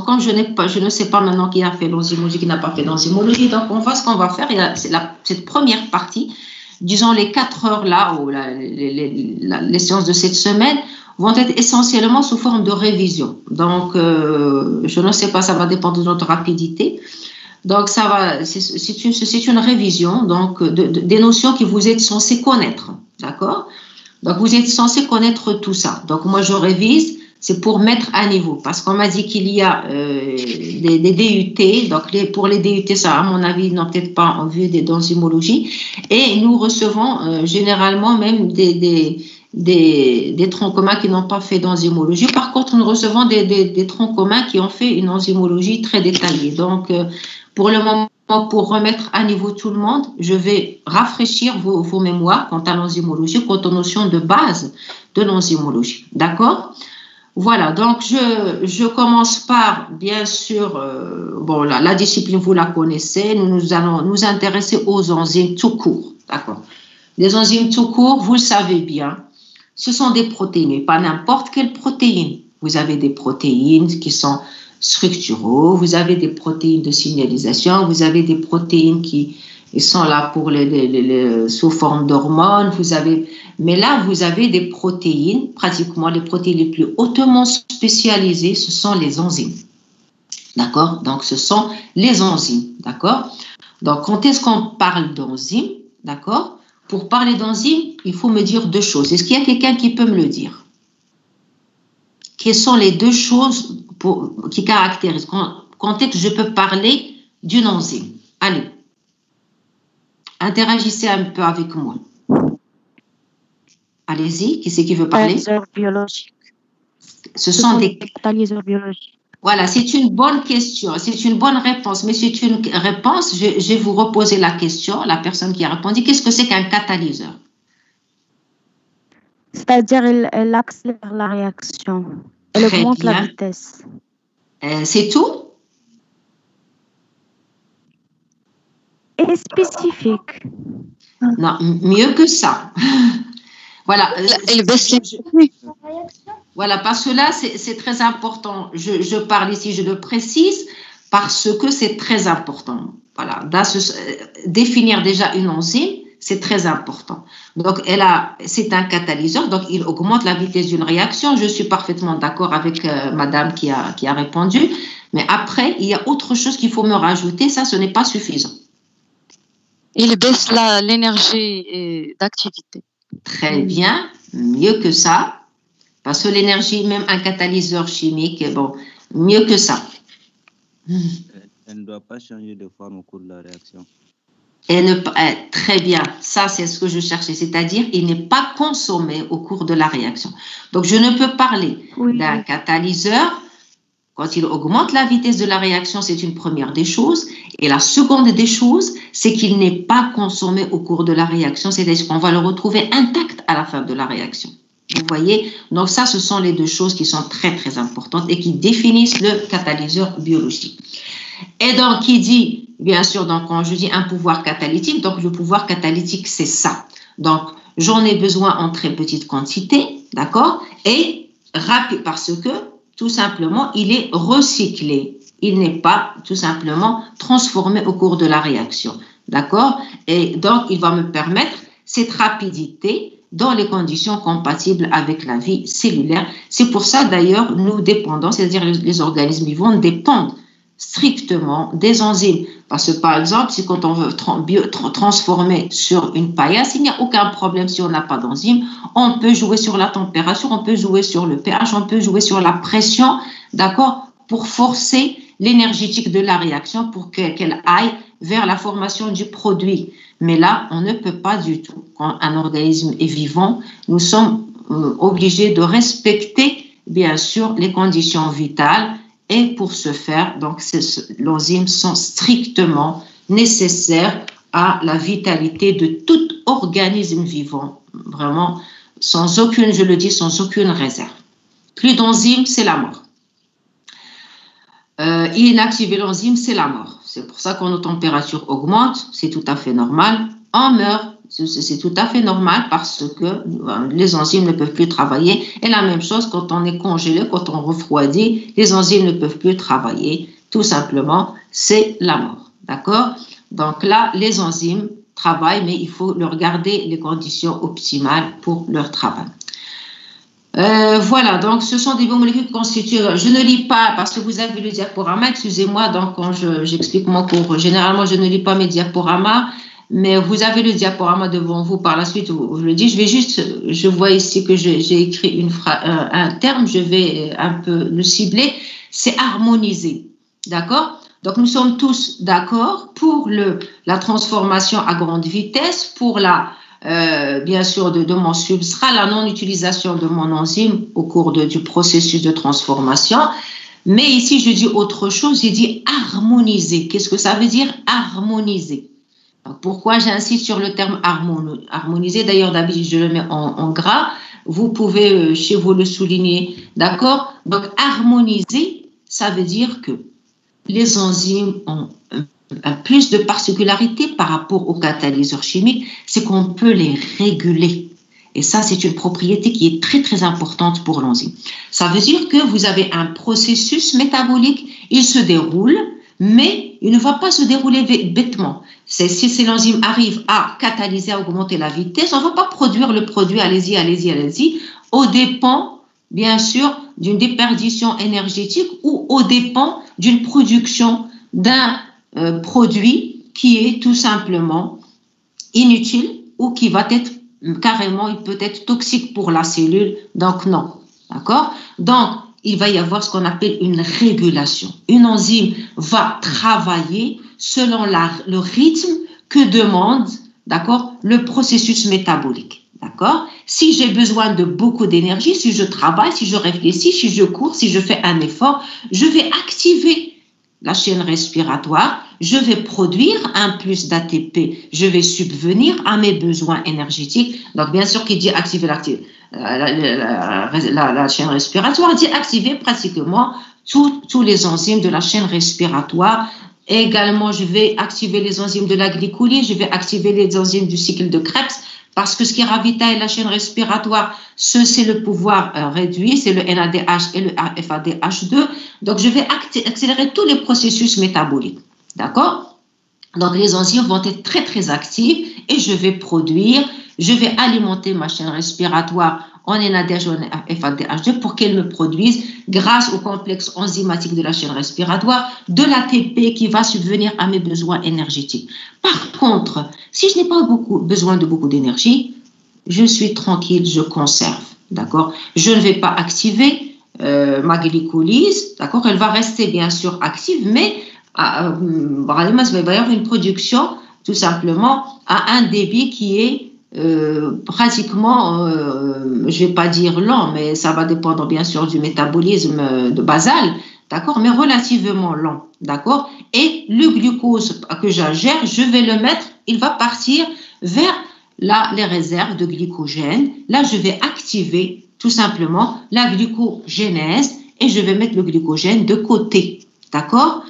comme je ne sais pas maintenant qui a fait l'enzymologie, qui n'a pas fait l'enzymologie. Donc, ce qu'on va faire. Cette première partie, disons les 4 heures là, ou les séances de cette semaine, vont être essentiellement sous forme de révision. Donc, je ne sais pas, ça va dépendre de notre rapidité. Donc, c'est une révision donc, des notions que vous êtes censé connaître. D'accord? Donc, vous êtes censé connaître tout ça. Donc, moi, je révise, c'est pour mettre à niveau. Parce qu'on m'a dit qu'il y a des DUT. Donc, pour les DUT, ça, à mon avis, n'ont peut-être pas en vue d'enzymologie. Et nous recevons généralement même des troncs communs qui n'ont pas fait d'enzymologie. Par contre, nous recevons des troncs communs qui ont fait une enzymologie très détaillée. Donc, pour le moment, pour remettre à niveau tout le monde, je vais rafraîchir vos mémoires quant à l'enzymologie, quant aux notions de base de l'enzymologie. D'accord? Voilà, donc je commence par, bien sûr, la discipline, vous la connaissez, nous allons nous intéresser aux enzymes tout court. D'accord? Les enzymes tout court, vous le savez bien, ce sont des protéines, mais pas n'importe quelle protéine. Vous avez des protéines qui sont structuraux, vous avez des protéines de signalisation, vous avez des protéines qui sont là pour sous forme d'hormones, mais là, vous avez des protéines, pratiquement les protéines les plus hautement spécialisées, ce sont les enzymes. D'accord? Donc, ce sont les enzymes. D'accord? Donc, quand est-ce qu'on parle d'enzymes? D'accord? Pour parler d'enzymes, il faut me dire 2 choses. Est-ce qu'il y a quelqu'un qui peut me le dire? Quelles sont les 2 choses qui caractérisent quand est-ce que je peux parler d'une enzyme? Allez, interagissez un peu avec moi. Allez-y, qui c'est qui veut parler? Catalyseur biologique. Ce sont des catalyseurs biologiques. Voilà, c'est une bonne question, c'est une bonne réponse, mais c'est une réponse, je vais vous reposer la question, la personne qui a répondu, qu'est-ce que c'est qu'un catalyseur? C'est-à-dire, elle accélère la réaction, elle augmente la vitesse. C'est tout? Et spécifique. Non, mieux que ça. Voilà. Voilà, parce que là, c'est très important. Je parle ici, je le précise, parce que c'est très important. Voilà, définir déjà une enzyme, c'est très important. Donc, c'est un catalyseur, donc il augmente la vitesse d'une réaction. Je suis parfaitement d'accord avec madame qui a répondu. Mais après, il y a autre chose qu'il faut me rajouter. Ça, ce n'est pas suffisant. Il baisse l'énergie d'activité. Très bien, mieux que ça. Parce que l'énergie, même un catalyseur chimique, bon, mieux que ça. Elle ne doit pas changer de forme au cours de la réaction. Très bien, ça c'est ce que je cherchais, c'est-à-dire il n'est pas consommé au cours de la réaction. Donc je ne peux parler d'un catalyseur. Quand il augmente la vitesse de la réaction, c'est une première des choses. Et la seconde des choses, c'est qu'il n'est pas consommé au cours de la réaction, c'est-à-dire qu'on va le retrouver intact à la fin de la réaction. Vous voyez? Donc ça, ce sont les deux choses qui sont très, très importantes et qui définissent le catalyseur biologique. Et donc, qui dit, bien sûr, donc, quand je dis un pouvoir catalytique, donc le pouvoir catalytique, c'est ça. Donc, j'en ai besoin en très petite quantité, d'accord? Et rapide, parce que, tout simplement, il est recyclé. Il n'est pas, tout simplement, transformé au cours de la réaction, d'accord? Et donc, il va me permettre cette rapidité dans les conditions compatibles avec la vie cellulaire. C'est pour ça, d'ailleurs, nous dépendons, c'est-à-dire les organismes vivants dépendent strictement des enzymes. Parce que, par exemple, si quand on veut transformer sur une paillasse, il n'y a aucun problème si on n'a pas d'enzymes. On peut jouer sur la température, on peut jouer sur le pH, on peut jouer sur la pression, d'accord, pour forcer l'énergétique de la réaction pour qu'elle aille vers la formation du produit. Mais là, on ne peut pas du tout. Quand un organisme est vivant, nous sommes obligés de respecter, bien sûr, les conditions vitales. Et pour ce faire, donc, les enzymes sont strictement nécessaires à la vitalité de tout organisme vivant. Vraiment, sans aucune, je le dis, sans aucune réserve. Plus d'enzymes, c'est la mort. Inactiver l'enzyme, c'est la mort. C'est pour ça que nos températures augmentent, c'est tout à fait normal. On meurt, c'est tout à fait normal parce que les enzymes ne peuvent plus travailler. Et la même chose quand on est congelé, quand on refroidit, les enzymes ne peuvent plus travailler. Tout simplement, c'est la mort. D'accord? Donc là, les enzymes travaillent, mais il faut leur garder les conditions optimales pour leur travail. Voilà, donc ce sont des biomolécules constituées. Je ne lis pas parce que vous avez le diaporama, excusez-moi, donc quand j'explique mon cours, généralement je ne lis pas mes diaporamas, mais vous avez le diaporama devant vous par la suite, je le dis, je vois ici que j'ai écrit un terme, je vais un peu le cibler, c'est harmoniser, d'accord? Donc nous sommes tous d'accord pour la transformation à grande vitesse, pour bien sûr, de mon substrat, la non-utilisation de mon enzyme au cours du processus de transformation. Mais ici, je dis autre chose, j'ai dit harmoniser. Qu'est-ce que ça veut dire harmoniser? Pourquoi j'insiste sur le terme harmoniser? D'ailleurs, d'habitude, je le mets en gras. Vous pouvez chez vous le souligner, d'accord? Donc, harmoniser, ça veut dire que les enzymes ont plus de particularité par rapport aux catalyseurs chimiques, c'est qu'on peut les réguler. Et ça, c'est une propriété qui est très, très importante pour l'enzyme. Ça veut dire que vous avez un processus métabolique, il se déroule, mais il ne va pas se dérouler bêtement. Si l'enzyme arrive à catalyser, à augmenter la vitesse, on ne va pas produire le produit, allez-y, au dépend, bien sûr, d'une déperdition énergétique ou au dépend d'une production d'un produit qui est tout simplement inutile ou qui va être carrément, il peut être toxique pour la cellule. Donc non, d'accord? Donc il va y avoir ce qu'on appelle une régulation. Une enzyme va travailler selon le rythme que demande, d'accord, le processus métabolique. D'accord? Si j'ai besoin de beaucoup d'énergie, si je travaille, si je réfléchis, si je cours, si je fais un effort, je vais activer la chaîne respiratoire, je vais produire un plus d'ATP, je vais subvenir à mes besoins énergétiques. Donc, bien sûr, qui dit activer la chaîne respiratoire, dit activer pratiquement tous les enzymes de la chaîne respiratoire Et également, je vais activer les enzymes de la glycolyse, je vais activer les enzymes du cycle de Krebs, parce que ce qui ravitaille la chaîne respiratoire, c'est le pouvoir réduit, c'est le NADH et le FADH2. Donc, je vais accélérer tous les processus métaboliques. D'accord? Donc, les enzymes vont être très, très actives et je vais alimenter ma chaîne respiratoire en NADH ou en FADH2 pour qu'elle me produise, grâce au complexe enzymatique de la chaîne respiratoire, de l'ATP qui va subvenir à mes besoins énergétiques. Par contre, si je n'ai pas besoin de beaucoup d'énergie, je suis tranquille, je conserve. D'accord? Je ne vais pas activer ma glycolyse. D'accord? Elle va rester bien sûr active, mais il va y avoir une production tout simplement à un débit qui est pratiquement, je ne vais pas dire lent, mais ça va dépendre bien sûr du métabolisme de basal, d'accord, mais relativement lent, d'accord. Et le glucose que j'ingère, je vais le mettre, il va partir vers les réserves de glycogène. Là, je vais activer tout simplement la glucogénèse et je vais mettre le glycogène de côté, d'accord.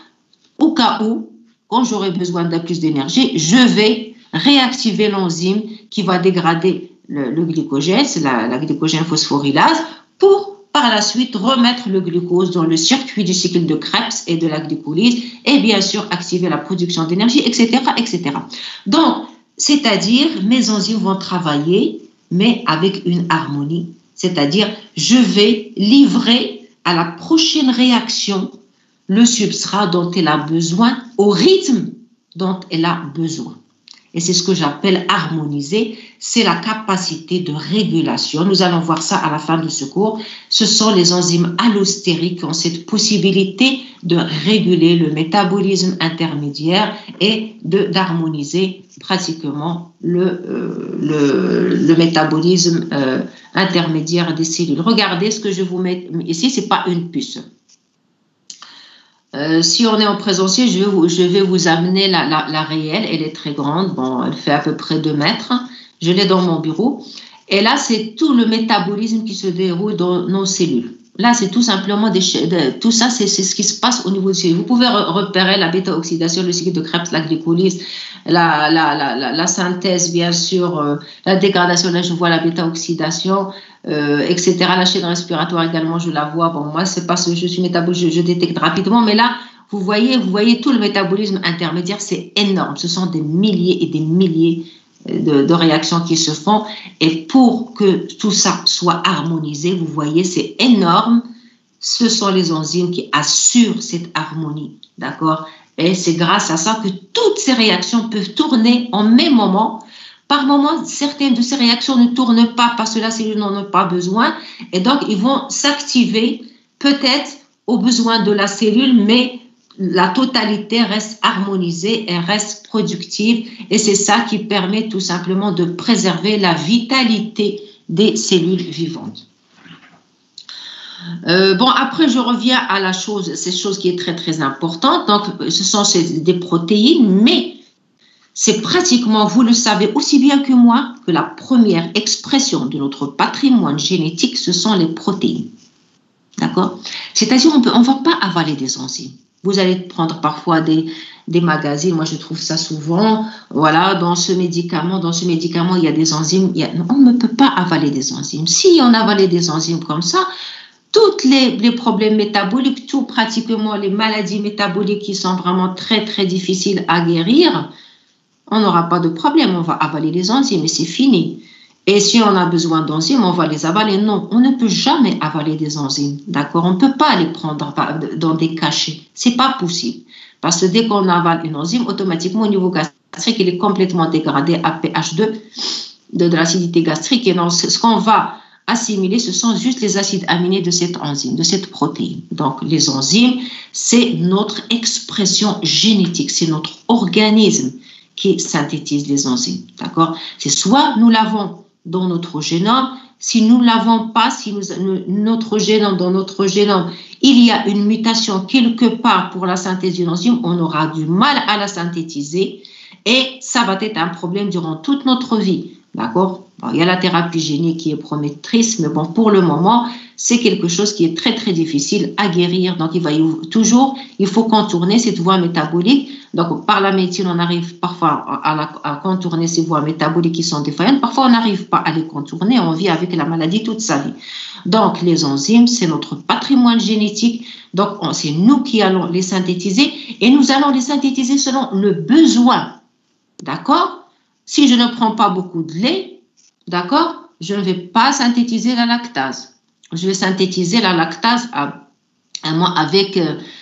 Au cas où, quand j'aurai besoin de plus d'énergie, je vais réactiver l'enzyme qui va dégrader le glycogène, c'est la glycogène phosphorylase, pour par la suite remettre le glucose dans le circuit du cycle de Krebs et de la glycolyse et bien sûr activer la production d'énergie, etc., etc. Donc, c'est-à-dire mes enzymes vont travailler, mais avec une harmonie, c'est-à-dire je vais livrer à la prochaine réaction le substrat dont elle a besoin au rythme dont elle a besoin. Et c'est ce que j'appelle harmoniser, c'est la capacité de régulation. Nous allons voir ça à la fin de ce cours. Ce sont les enzymes allostériques qui ont cette possibilité de réguler le métabolisme intermédiaire et d'harmoniser pratiquement le métabolisme intermédiaire des cellules. Regardez ce que je vous mets ici, ce n'est pas une puce. Si on est en présentiel, je vais vous amener la réelle. Elle est très grande. Bon, elle fait à peu près 2 mètres. Je l'ai dans mon bureau. Et là, c'est tout le métabolisme qui se déroule dans nos cellules. Là, c'est tout simplement tout ça, c'est ce qui se passe au niveau des cellules. Vous pouvez repérer la bêta-oxydation, le cycle de Krebs, la glycolyse, la synthèse, bien sûr, la dégradation. Là, je vois la bêta-oxydation, etc. La chaîne respiratoire également, je la vois. Bon, moi, c'est parce que je suis métaboliste, je détecte rapidement. Mais là, vous voyez tout le métabolisme intermédiaire, c'est énorme. Ce sont des milliers et des milliers de réactions qui se font. Et pour que tout ça soit harmonisé, vous voyez, c'est énorme. Ce sont les enzymes qui assurent cette harmonie, d'accord? Et c'est grâce à ça que toutes ces réactions peuvent tourner en même moment. Par moment, certaines de ces réactions ne tournent pas parce que la cellule n'en a pas besoin. Et donc, ils vont s'activer peut-être aux besoins de la cellule, mais la totalité reste harmonisée et reste productive. Et c'est ça qui permet tout simplement de préserver la vitalité des cellules vivantes. Bon, après, je reviens à cette chose qui est très, très importante. Donc, ce sont des protéines, mais c'est pratiquement, vous le savez aussi bien que moi, que la première expression de notre patrimoine génétique, ce sont les protéines. D'accord? C'est-à-dire, on ne va pas avaler des enzymes. Vous allez prendre parfois des magazines, moi je trouve ça souvent, voilà, dans ce médicament, il y a des enzymes, on ne peut pas avaler des enzymes. Si on avalait des enzymes comme ça, tous les problèmes métaboliques, tout pratiquement les maladies métaboliques qui sont vraiment très très difficiles à guérir, on n'aura pas de problème, on va avaler les enzymes et c'est fini. Et si on a besoin d'enzymes, on va les avaler. Non, on ne peut jamais avaler des enzymes, d'accord? On ne peut pas les prendre dans des cachets. C'est pas possible. Parce que dès qu'on avale une enzyme, automatiquement, au niveau gastrique, il est complètement dégradé à pH 2 de l'acidité gastrique. Et non, ce qu'on va assimiler, ce sont juste les acides aminés de cette enzyme, de cette protéine. Donc, les enzymes, c'est notre expression génétique, c'est notre organisme qui synthétise les enzymes, d'accord? C'est soit nous l'avons dans notre génome, si nous ne l'avons pas, si notre génome, il y a une mutation quelque part pour la synthèse d'une enzyme, on aura du mal à la synthétiser et ça va être un problème durant toute notre vie. D'accord? Bon, il y a la thérapie génique qui est promettrice, mais bon, pour le moment, c'est quelque chose qui est très, très difficile à guérir. Donc, il faut contourner cette voie métabolique. Donc, par la médecine, on arrive parfois à contourner ces voies métaboliques qui sont défaillantes. Parfois, on n'arrive pas à les contourner. On vit avec la maladie toute sa vie. Donc, les enzymes, c'est notre patrimoine génétique. Donc, c'est nous qui allons les synthétiser et nous allons les synthétiser selon le besoin. D'accord? Si je ne prends pas beaucoup de lait, d'accord, je ne vais pas synthétiser la lactase. Je vais synthétiser la lactase avec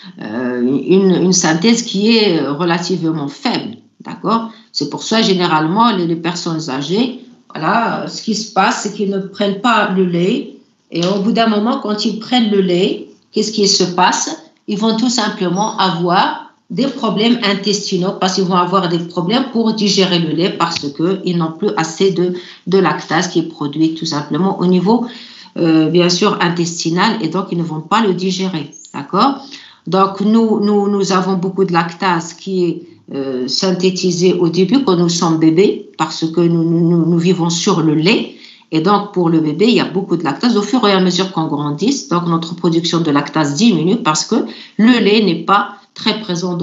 une synthèse qui est relativement faible. D'accord? C'est pour ça, généralement, les personnes âgées, voilà, ce qui se passe, c'est qu'ils ne prennent pas le lait. Et au bout d'un moment, quand ils prennent le lait, qu'est-ce qui se passe? Ils vont tout simplement avoir des problèmes intestinaux parce qu'ils vont avoir des problèmes pour digérer le lait parce qu'ils n'ont plus assez de lactase qui est produit tout simplement au niveau, bien sûr, intestinal et donc ils ne vont pas le digérer. D'accord? Donc, nous avons beaucoup de lactase qui est synthétisée au début quand nous sommes bébés parce que nous vivons sur le lait. Et donc, pour le bébé, il y a beaucoup de lactase. Au fur et à mesure qu'on grandisse, donc notre production de lactase diminue parce que le lait n'est pas très présent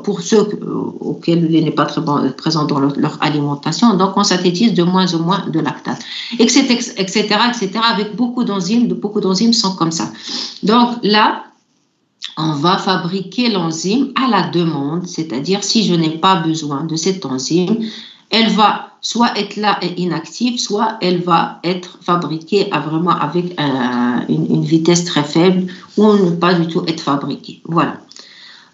pour ceux auxquels le lait n'est pas très présent dans leur alimentation. Donc, on synthétise de moins en moins de lactase, etc., avec beaucoup d'enzymes sont comme ça. Donc, là, on va fabriquer l'enzyme à la demande, c'est-à-dire si je n'ai pas besoin de cette enzyme, elle va soit être là et inactive, soit elle va être fabriquée vraiment avec une vitesse très faible ou ne pas du tout être fabriquée. Voilà.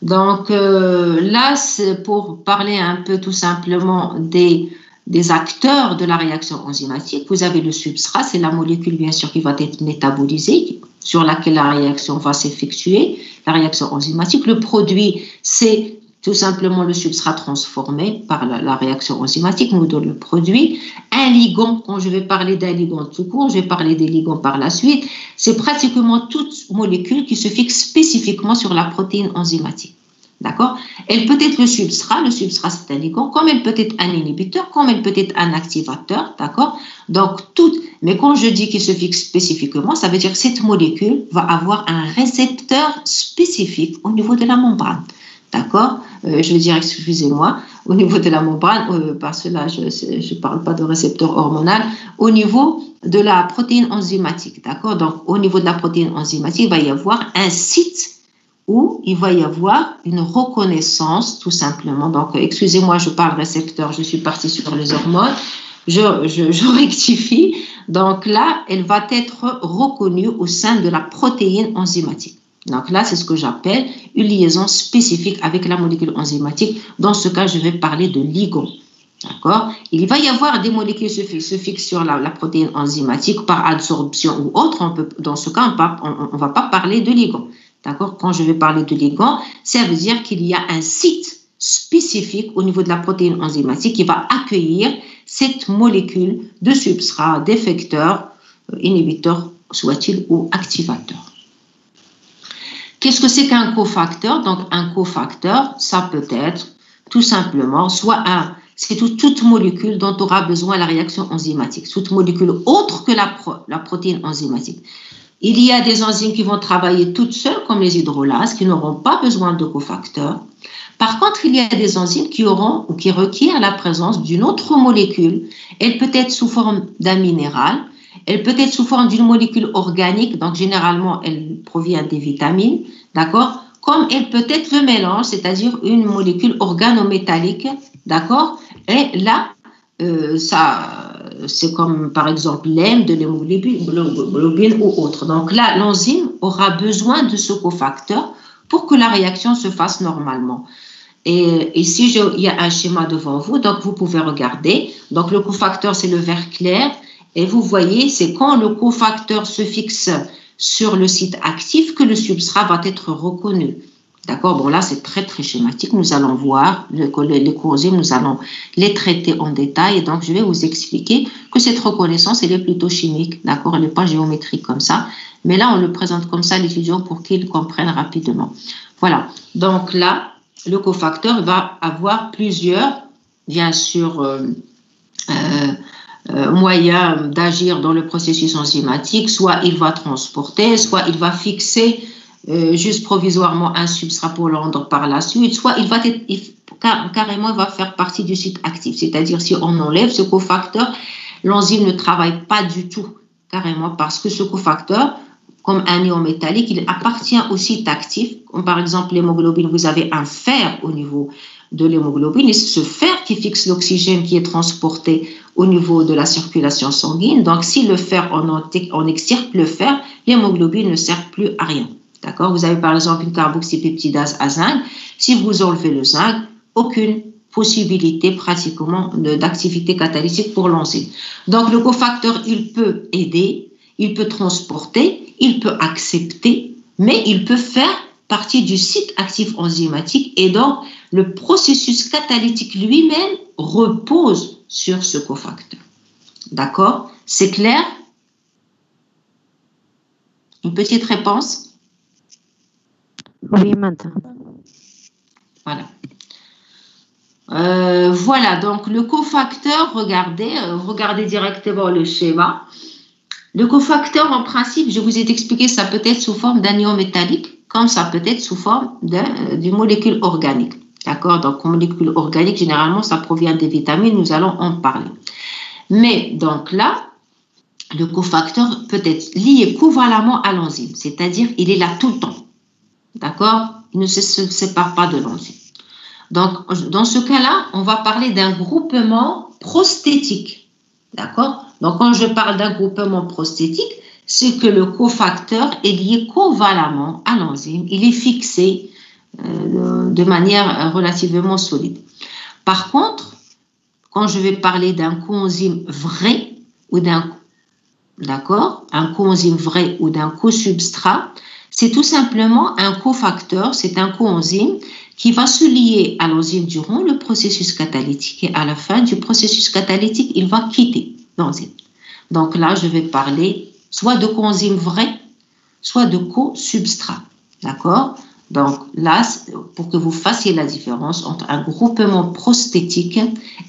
Donc là, c'est pour parler un peu tout simplement des acteurs de la réaction enzymatique. Vous avez le substrat, c'est la molécule bien sûr qui va être métabolisée, sur laquelle la réaction va s'effectuer, la réaction enzymatique. Le produit, c'est tout simplement le substrat transformé par la réaction enzymatique nous donne le produit. Un ligand, quand je vais parler d'un ligand tout court, je vais parler des ligands par la suite, c'est pratiquement toute molécule qui se fixe spécifiquement sur la protéine enzymatique. D'accord? Elle peut être le substrat c'est un ligand, comme elle peut être un inhibiteur, comme elle peut être un activateur, d'accord? Donc, mais quand je dis qu'il se fixe spécifiquement, ça veut dire que cette molécule va avoir un récepteur spécifique au niveau de la membrane. D'accord? Je veux dire, excusez-moi, au niveau de la membrane, parce que là, je ne parle pas de récepteur hormonal, au niveau de la protéine enzymatique. D'accord? Donc, au niveau de la protéine enzymatique, il va y avoir un site où il va y avoir une reconnaissance, tout simplement. Donc, excusez-moi, je parle récepteur, je suis partie sur les hormones, je rectifie. Donc là, elle va être reconnue au sein de la protéine enzymatique. Donc là, c'est ce que j'appelle une liaison spécifique avec la molécule enzymatique. Dans ce cas, je vais parler de ligand. D'accord? Il va y avoir des molécules qui se fixent sur la protéine enzymatique par adsorption ou autre. Dans ce cas, on ne va pas parler de ligand. D'accord? Quand je vais parler de ligand, ça veut dire qu'il y a un site spécifique au niveau de la protéine enzymatique qui va accueillir cette molécule de substrat, d'effecteur, inhibiteur, soit-il, ou activateur. Qu'est-ce que c'est qu'un cofacteur? Donc, un cofacteur, ça peut être tout simplement c'est toute molécule dont aura besoin la réaction enzymatique, toute molécule autre que la protéine enzymatique. Il y a des enzymes qui vont travailler toutes seules, comme les hydrolases, qui n'auront pas besoin de cofacteurs. Par contre, il y a des enzymes qui requièrent la présence d'une autre molécule. Elle peut être sous forme d'un minéral, elle peut être sous forme d'une molécule organique, donc généralement, elle provient des vitamines, d'accord? Comme elle peut être le mélange, c'est-à-dire une molécule organométallique, d'accord? Et là, c'est comme par exemple l'hème, de l'hémoglobine ou autre. Donc là, l'enzyme aura besoin de ce cofacteur pour que la réaction se fasse normalement. Et ici, il y a un schéma devant vous, donc vous pouvez regarder. Donc le cofacteur, c'est le vert clair. Et vous voyez, c'est quand le cofacteur se fixe sur le site actif que le substrat va être reconnu. D'accord? Bon, là, c'est très, très schématique. Nous allons voir les coenzymes, nous allons les traiter en détail. Et donc, je vais vous expliquer que cette reconnaissance, elle est plutôt chimique. D'accord? Elle n'est pas géométrique comme ça. Mais là, on le présente comme ça à l'étudiant pour qu'il comprenne rapidement. Voilà. Donc là, le cofacteur va avoir plusieurs, bien sûr, moyen d'agir dans le processus enzymatique, soit il va transporter, soit il va fixer juste provisoirement un substrat pour le rendre par la suite, soit il va carrément il va faire partie du site actif. C'est-à-dire si on enlève ce cofacteur, l'enzyme ne travaille pas du tout, carrément, parce que ce cofacteur, comme un ion métallique, il appartient au site actif. Comme par exemple l'hémoglobine, vous avez un fer au niveau de l'hémoglobine, et c'est ce fer qui fixe l'oxygène qui est transporté au niveau de la circulation sanguine. Donc, si le fer, on extirpe le fer, l'hémoglobine ne sert plus à rien. D'accord? Vous avez par exemple une carboxypeptidase à zinc. Si vous enlevez le zinc, aucune possibilité pratiquement d'activité catalytique pour l'enzyme. Donc, le cofacteur, il peut aider, il peut transporter, il peut accepter, mais il peut faire partie du site actif enzymatique et donc le processus catalytique lui-même repose sur ce cofacteur. D'accord? C'est clair? Une petite réponse? Oui, maintenant. Voilà. Voilà, donc le cofacteur, regardez directement le schéma. Le cofacteur, en principe, je vous ai expliqué, ça peut être sous forme d'un ion métallique, comme ça peut être sous forme d'une molécule organique. D'accord? Donc, molécule organique, généralement, ça provient des vitamines, nous allons en parler. Mais, donc là, le cofacteur peut être lié covalemment à l'enzyme, c'est-à-dire il est là tout le temps. D'accord? Il ne se sépare pas de l'enzyme. Donc, dans ce cas-là, on va parler d'un groupement prostétique. D'accord? Donc, quand je parle d'un groupement prostétique, c'est que le cofacteur est lié covalemment à l'enzyme. Il est fixé de manière relativement solide. Par contre, quand je vais parler d'un coenzyme vrai ou d'un coenzyme vrai ou d'un cosubstrat, c'est tout simplement un cofacteur, c'est un coenzyme qui va se lier à l'enzyme durant le processus catalytique et à la fin du processus catalytique, il va quitter l'enzyme. Donc là, je vais parler soit de coenzyme vrai, soit de cosubstrat. D'accord? Donc là, pour que vous fassiez la différence entre un groupement prostétique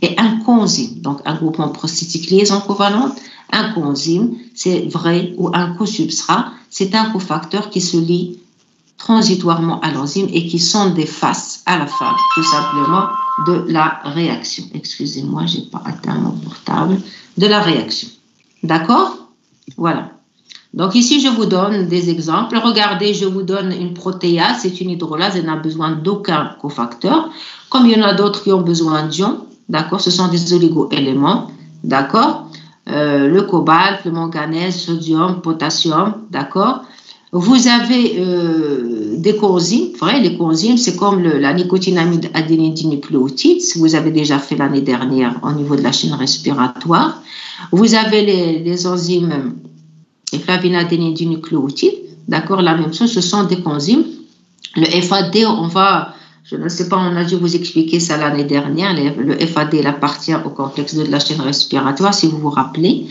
et un coenzyme. Donc un groupement prostétique, liaison covalente, un coenzyme, c'est vrai, ou un cosubstrat, c'est un cofacteur qui se lie transitoirement à l'enzyme et qui sont des faces à la fin, tout simplement, de la réaction. Excusez-moi, je n'ai pas atteint mon portable. De la réaction. D'accord? Voilà. Donc ici, je vous donne des exemples. Regardez, je vous donne une protéase, c'est une hydrolase, elle n'a besoin d'aucun cofacteur. Comme il y en a d'autres qui ont besoin d'ions, d'accord? Ce sont des oligo-éléments, d'accord? Le cobalt, le manganèse, sodium, potassium, d'accord? Vous avez des coenzymes, vrai, les coenzymes, c'est comme la nicotinamide adénine dinucléotide, vous avez déjà fait l'année dernière au niveau de la chaîne respiratoire. Vous avez les enzymes flavinadénine dinucléotide, d'accord, la même chose, ce sont des coenzymes. Le FAD, je ne sais pas, on a dû vous expliquer ça l'année dernière, le FAD, il appartient au complexe de la chaîne respiratoire, si vous vous rappelez.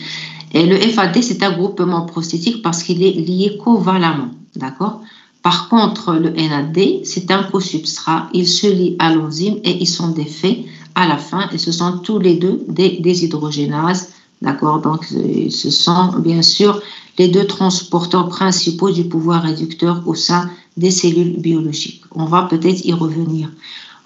Et le FAD, c'est un groupement prostétique parce qu'il est lié covalemment, d'accord? Par contre, le NAD, c'est un cosubstrat, il se lie à l'enzyme et ils sont défaits à la fin et ce sont tous les deux des déshydrogénases, d'accord? Donc, ce sont bien sûr les deux transporteurs principaux du pouvoir réducteur au sein des cellules biologiques. On va peut-être y revenir.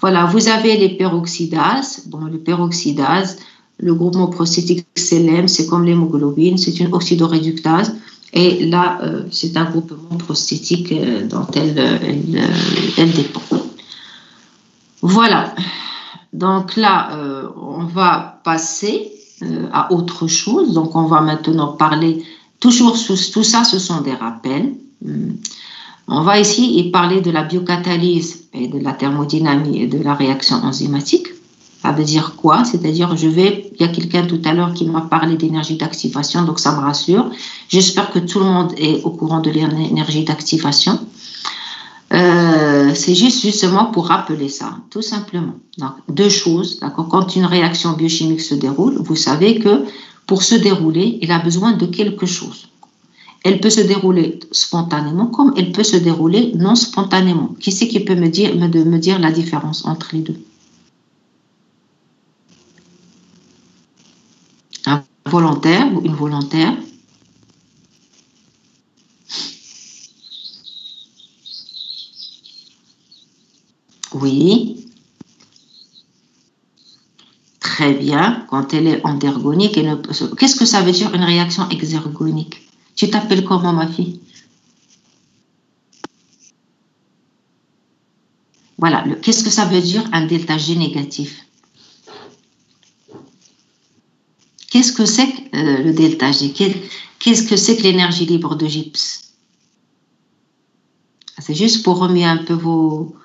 Voilà, vous avez les peroxydases. Bon, les peroxydases, le groupement prostétique, c'est l'hème, c'est comme l'hémoglobine, c'est une oxydoréductase. Et là, c'est un groupement prostétique dont elle dépend. Voilà. Donc là, on va passer à autre chose. Donc, on va maintenant parler, toujours tout ça, ce sont des rappels. On va ici parler de la biocatalyse et de la thermodynamie et de la réaction enzymatique. Ça veut dire quoi? C'est-à-dire, il y a quelqu'un tout à l'heure qui m'a parlé d'énergie d'activation, donc ça me rassure. J'espère que tout le monde est au courant de l'énergie d'activation. C'est justement pour rappeler ça, tout simplement. Donc, deux choses, d'accord? Quand une réaction biochimique se déroule, vous savez que pour se dérouler, il a besoin de quelque chose. Elle peut se dérouler spontanément comme elle peut se dérouler non spontanément. Qui c'est qui peut me dire la différence entre les deux? volontaire ou une volontaire? Oui. Très bien. Quand elle est endergonique, qu'est-ce que ça veut dire une réaction exergonique? Tu t'appelles comment, ma fille? Voilà. Qu'est-ce que ça veut dire un delta G négatif? Qu'est-ce que c'est que le delta G? Qu'est-ce que c'est que l'énergie libre de Gibbs? C'est juste pour remuer un peu vos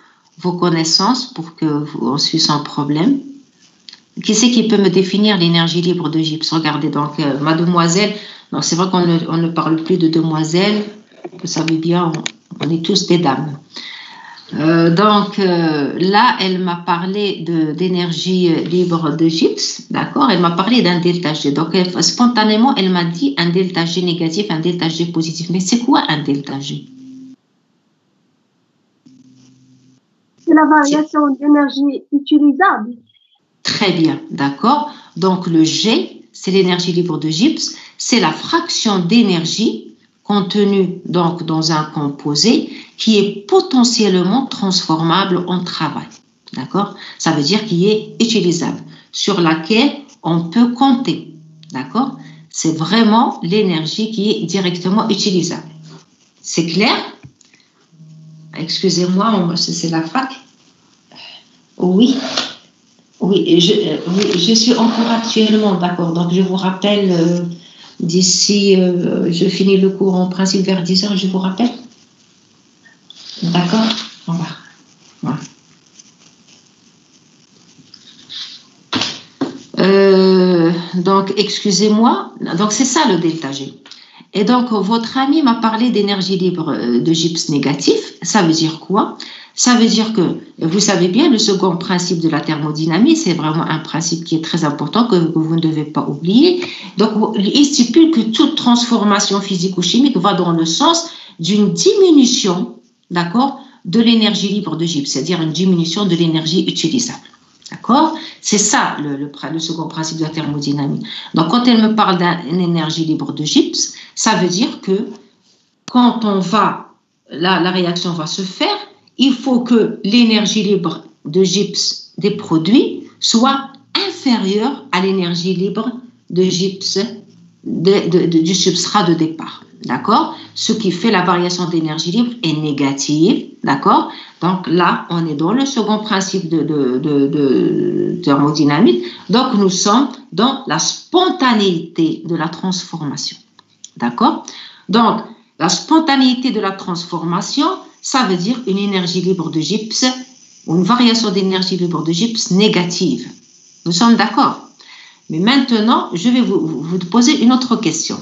connaissances pour que on suive sans problème. Qui c'est qui peut me définir l'énergie libre de Gibbs? Regardez, donc, mademoiselle, c'est vrai qu'on ne parle plus de demoiselle, vous savez bien, on est tous des dames. Là, elle m'a parlé d'énergie libre de Gibbs, d'accord? Elle m'a parlé d'un delta G. Donc, spontanément, elle m'a dit un delta G négatif, un delta G positif. Mais c'est quoi un delta G? C'est la variation d'énergie utilisable. Très bien, d'accord. Donc, le G, c'est l'énergie libre de Gibbs, c'est la fraction d'énergie contenue donc dans un composé qui est potentiellement transformable en travail, d'accord? Ça veut dire qu'il est utilisable, sur laquelle on peut compter, d'accord? C'est vraiment l'énergie qui est directement utilisable. C'est clair? Excusez-moi, c'est la fac. Oui. Oui, je suis en cours actuellement, d'accord. Donc, je vous rappelle, d'ici, je finis le cours en principe vers 10 heures, je vous rappelle. D'accord? Au revoir. Voilà. Donc, excusez-moi. Donc, c'est ça le delta G. Et donc, votre ami m'a parlé d'énergie libre de Gibbs négatif. Ça veut dire quoi? Ça veut dire que, vous savez bien, le second principe de la thermodynamique, c'est vraiment un principe qui est très important, que vous ne devez pas oublier. Donc, il stipule que toute transformation physique ou chimique va dans le sens d'une diminution, d'accord, de l'énergie libre de Gibbs, c'est-à-dire une diminution de l'énergie utilisable. D'accord? C'est ça le second principe de la thermodynamique. Donc, quand elle me parle d'une énergie libre de Gibbs, ça veut dire que quand on va, la réaction va se faire, il faut que l'énergie libre de Gibbs des produits soit inférieure à l'énergie libre de Gibbs du substrat de départ. D'accord? Ce qui fait la variation d'énergie libre est négative. D'accord? Donc là, on est dans le second principe de thermodynamique. Donc, nous sommes dans la spontanéité de la transformation. D'accord? Donc, la spontanéité de la transformation, ça veut dire une énergie libre de Gibbs ou une variation d'énergie libre de Gibbs négative. Nous sommes d'accord? Mais maintenant, je vais vous poser une autre question.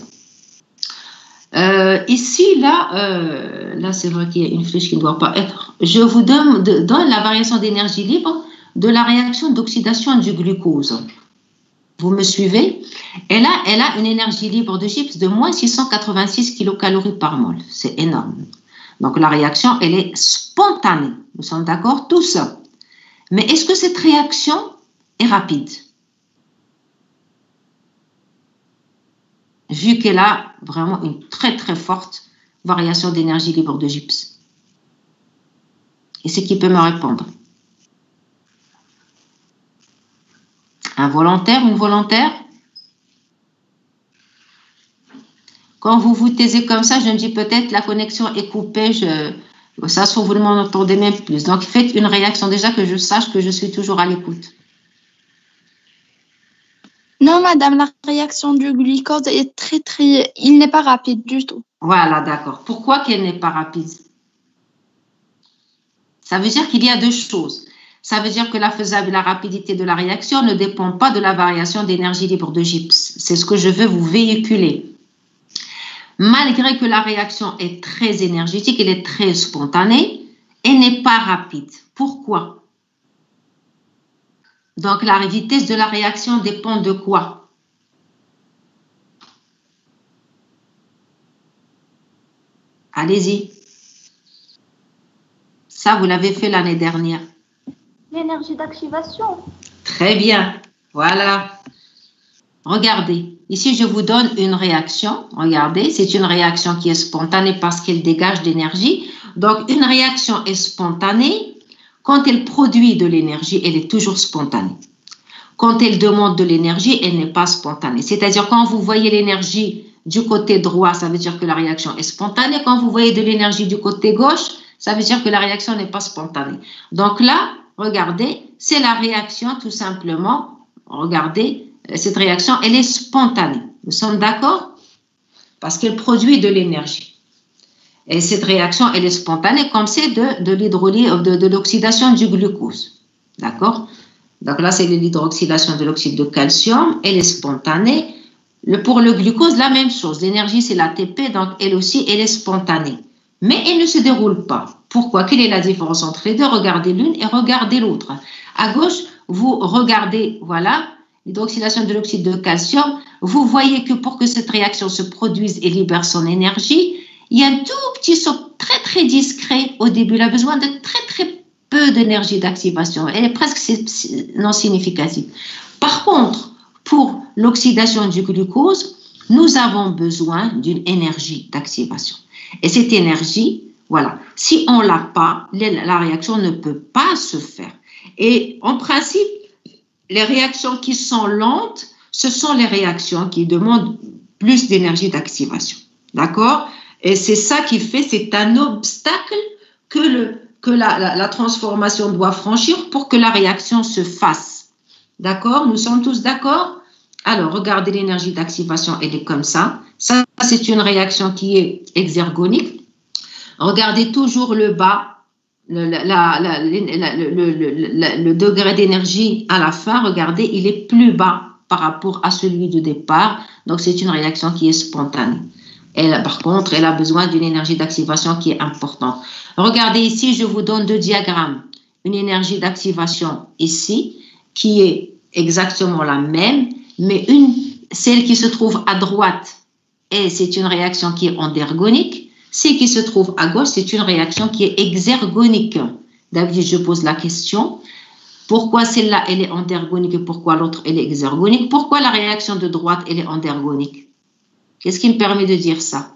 Ici, là c'est vrai qu'il y a une flèche qui ne doit pas être. Je vous donne la variation d'énergie libre de la réaction d'oxydation du glucose. Vous me suivez? Elle a une énergie libre de Gibbs de moins 686 kilocalories par mol. C'est énorme. Donc, la réaction, elle est spontanée. Nous sommes d'accord tous? Mais est-ce que cette réaction est rapide? Vu qu'elle a vraiment une très très forte variation d'énergie libre de Gibbs. Et c'est qui peut me répondre? Un volontaire, une volontaire? Quand vous vous taisez comme ça, je me dis peut-être la connexion est coupée, ça se trouve vous ne m'entendez même plus. Donc faites une réaction déjà que je sache que je suis toujours à l'écoute. Non, madame, la réaction du glucose est il n'est pas rapide du tout. Voilà, d'accord. Pourquoi qu'elle n'est pas rapide? Ça veut dire qu'il y a deux choses. Ça veut dire que la rapidité de la réaction ne dépend pas de la variation d'énergie libre de Gibbs. C'est ce que je veux vous véhiculer. Malgré que la réaction est très énergétique, elle est très spontanée, elle n'est pas rapide. Pourquoi? Donc, la vitesse de la réaction dépend de quoi? Allez-y. Ça, vous l'avez fait l'année dernière. L'énergie d'activation. Très bien. Voilà. regardez, ici je vous donne une réaction. Regardez, c'est une réaction qui est spontanée parce qu'elle dégage de l'énergie. Donc, une réaction est spontanée. Quand elle produit de l'énergie, elle est toujours spontanée. Quand elle demande de l'énergie, elle n'est pas spontanée. C'est-à-dire, quand vous voyez l'énergie du côté droit, ça veut dire que la réaction est spontanée. Quand vous voyez de l'énergie du côté gauche, ça veut dire que la réaction n'est pas spontanée. Donc là, regardez, c'est la réaction tout simplement. Regardez, cette réaction, elle est spontanée. Nous sommes d'accord? Parce qu'elle produit de l'énergie. Et cette réaction, elle est spontanée comme c'est de l'oxydation du glucose. D'accord? Donc là, c'est l'hydroxydation de l'oxyde de calcium. Elle est spontanée. Pour le glucose, la même chose. L'énergie, c'est l'ATP, donc elle aussi, elle est spontanée. Mais elle ne se déroule pas. Pourquoi? Quelle est la différence entre les deux? Regardez l'une et regardez l'autre. À gauche, vous regardez, voilà, l'hydroxydation de l'oxyde de calcium. Vous voyez que pour que cette réaction se produise et libère son énergie, il y a un tout petit saut très, très discret au début. Elle a besoin de très, très peu d'énergie d'activation. Elle est presque non significative. Par contre, pour l'oxydation du glucose, nous avons besoin d'une énergie d'activation. Et cette énergie, voilà, si on ne l'a pas, la réaction ne peut pas se faire. Et en principe, les réactions qui sont lentes, ce sont les réactions qui demandent plus d'énergie d'activation. D'accord? Et c'est ça qui fait, c'est un obstacle que la transformation doit franchir pour que la réaction se fasse. D'accord? Nous sommes tous d'accord? Alors, regardez l'énergie d'activation, elle est comme ça. Ça, c'est une réaction qui est exergonique. Regardez toujours le bas, le degré d'énergie à la fin. Regardez, il est plus bas par rapport à celui de départ. Donc, c'est une réaction qui est spontanée. Par contre, elle a besoin d'une énergie d'activation qui est importante. Regardez ici, je vous donne deux diagrammes. Une énergie d'activation ici, qui est exactement la même, mais celle qui se trouve à droite, et c'est une réaction qui est endergonique. Celle qui se trouve à gauche, c'est une réaction qui est exergonique. D'habitude, je pose la question, pourquoi celle-là, elle est endergonique et pourquoi l'autre, elle est exergonique? Pourquoi la réaction de droite, elle est endergonique? Qu'est-ce qui me permet de dire ça?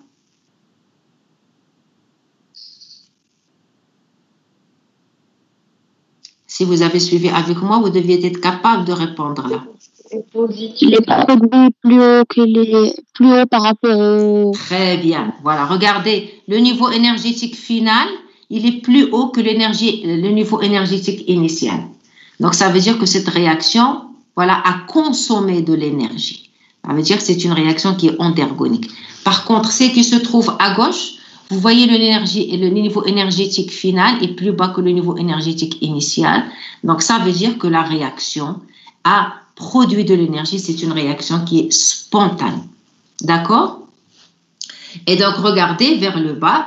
Si vous avez suivi avec moi, vous deviez être capable de répondre là. Les produits plus haut par rapport au... Très bien. Voilà, regardez, le niveau énergétique final, il est plus haut que le niveau énergétique initial. Donc, ça veut dire que cette réaction, voilà, a consommé de l'énergie. Ça veut dire que c'est une réaction qui est endergonique. Par contre, celle qui se trouve à gauche, vous voyez le niveau énergétique final est plus bas que le niveau énergétique initial. Donc, ça veut dire que la réaction a produit de l'énergie. C'est une réaction qui est spontanée. D'accord? Et donc, regardez vers le bas.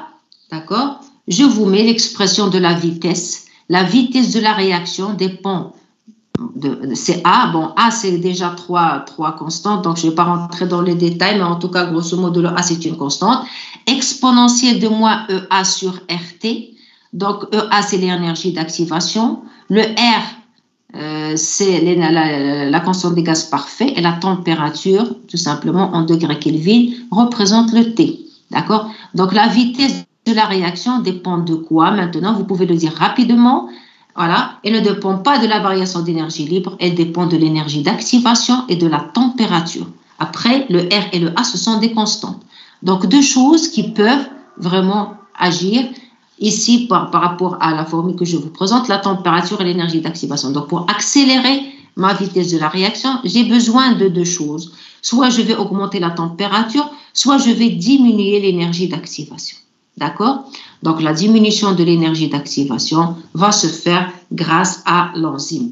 D'accord? Je vous mets l'expression de la vitesse. La vitesse de la réaction dépend c'est A. Bon, A, c'est déjà trois constantes, donc je ne vais pas rentrer dans les détails, mais en tout cas, grosso modo, le A, c'est une constante. Exponentielle de moins EA sur RT. Donc, EA, c'est l'énergie d'activation. Le R, c'est la constante des gaz parfaits. Et la température, tout simplement, en degrés Kelvin, représente le T. D'accord? Donc, la vitesse de la réaction dépend de quoi? Maintenant, vous pouvez le dire rapidement. Voilà, elle ne dépend pas de la variation d'énergie libre, elle dépend de l'énergie d'activation et de la température. Après, le R et le A, ce sont des constantes. Donc, deux choses qui peuvent vraiment agir ici par rapport à la formule que je vous présente, la température et l'énergie d'activation. Donc, pour accélérer ma vitesse de la réaction, j'ai besoin de deux choses. Soit je vais augmenter la température, soit je vais diminuer l'énergie d'activation. D'accord? Donc, la diminution de l'énergie d'activation va se faire grâce à l'enzyme.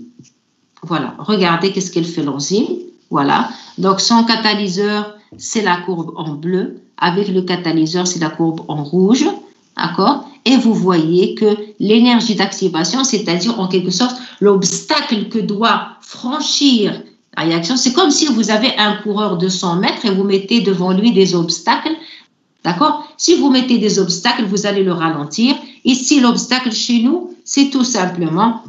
Voilà. Regardez qu'est-ce qu'elle fait l'enzyme. Voilà. Donc, son catalyseur, c'est la courbe en bleu. Avec le catalyseur, c'est la courbe en rouge. D'accord? Et vous voyez que l'énergie d'activation, c'est-à-dire en quelque sorte l'obstacle que doit franchir la réaction, c'est comme si vous avez un coureur de 100 mètres et vous mettez devant lui des obstacles. D'accord? Si vous mettez des obstacles, vous allez le ralentir. Ici, l'obstacle chez nous, c'est tout simplement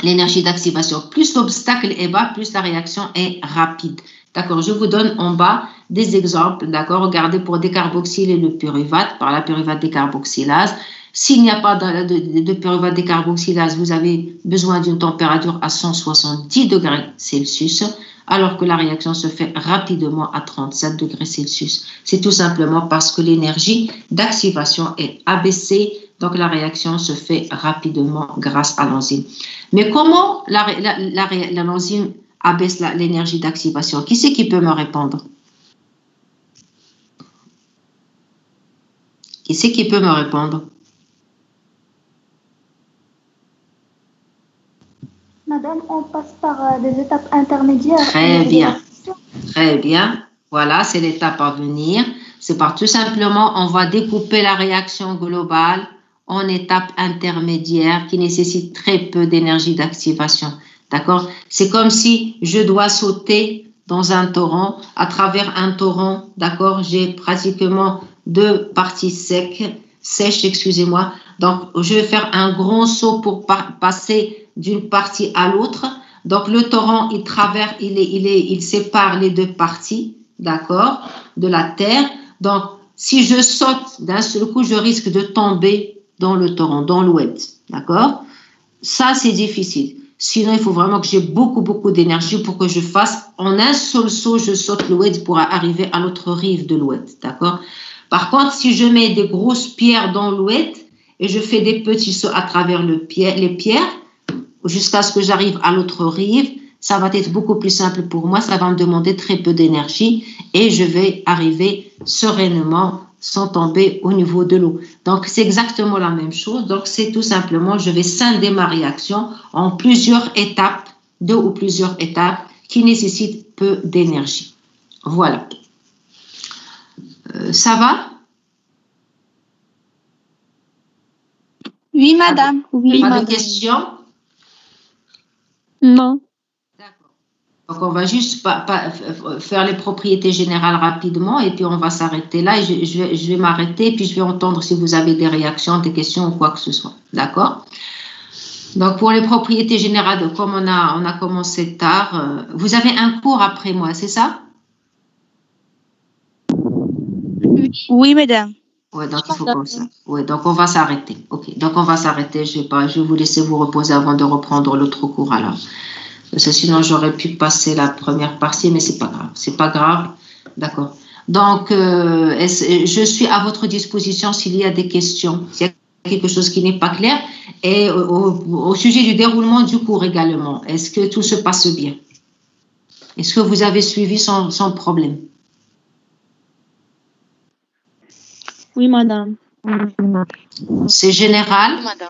l'énergie d'activation. Plus l'obstacle est bas, plus la réaction est rapide. D'accord, je vous donne en bas des exemples. D'accord, regardez pour décarboxyle et le pyruvate, par la pyruvate décarboxylase. S'il n'y a pas de pyruvate décarboxylase, vous avez besoin d'une température à 170 degrés Celsius, alors que la réaction se fait rapidement à 37 degrés Celsius. C'est tout simplement parce que l'énergie d'activation est abaissée, donc la réaction se fait rapidement grâce à l'enzyme. Mais comment l'enzyme abaisse l'énergie d'activation? Qui c'est qui peut me répondre? Qui c'est qui peut me répondre? Madame, on passe par des étapes intermédiaires. Très bien. Très bien. Voilà, c'est l'étape à venir. C'est par tout simplement, on va découper la réaction globale en étapes intermédiaires qui nécessitent très peu d'énergie d'activation. D'accord? C'est comme si je dois sauter dans un torrent. À travers un torrent, d'accord, j'ai pratiquement deux parties sèches, excusez-moi. Donc, je vais faire un grand saut pour passer d'une partie à l'autre. Donc, le torrent, il sépare les deux parties, d'accord, de la terre. Donc, si je saute d'un seul coup, je risque de tomber dans le torrent, dans l'oued, d'accord? Ça, c'est difficile. Sinon, il faut vraiment que j'ai beaucoup d'énergie pour que je fasse en un seul saut, je saute l'oued pour arriver à l'autre rive de l'oued, d'accord? Par contre, si je mets des grosses pierres dans l'oued et je fais des petits sauts à travers les pierres jusqu'à ce que j'arrive à l'autre rive, ça va être beaucoup plus simple pour moi, ça va me demander très peu d'énergie et je vais arriver sereinement sans tomber au niveau de l'eau. Donc, c'est exactement la même chose. Donc, c'est tout simplement, je vais scinder ma réaction en plusieurs étapes, 2 ou plusieurs étapes qui nécessitent peu d'énergie. Voilà. Ça va? Oui, madame. Oui, Pas madame. de questions? Non. D'accord. Donc, on va juste faire les propriétés générales rapidement et puis on va s'arrêter là. Et je vais m'arrêter et puis je vais entendre si vous avez des réactions, des questions ou quoi que ce soit. D'accord? Donc, pour les propriétés générales, comme on a commencé tard, vous avez un cours après moi, c'est ça? Oui, madame. Oui, donc il faut comme ça. Oui, donc on va s'arrêter. OK, donc on va s'arrêter. Je vais vous laisser vous reposer avant de reprendre l'autre cours alors. Parce que sinon, j'aurais pu passer la première partie, mais c'est pas grave. C'est pas grave. D'accord. Donc, je suis à votre disposition s'il y a des questions, s'il y a quelque chose qui n'est pas clair. Et au sujet du déroulement du cours également, est-ce que tout se passe bien? Est-ce que vous avez suivi sans problème? Oui, madame. C'est général. Madame.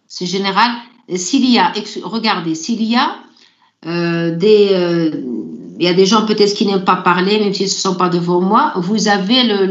C'est général. S'il y a, regardez, s'il y a il y a des gens peut-être qui n'aiment pas parler, même s'ils ne sont pas devant moi, vous avez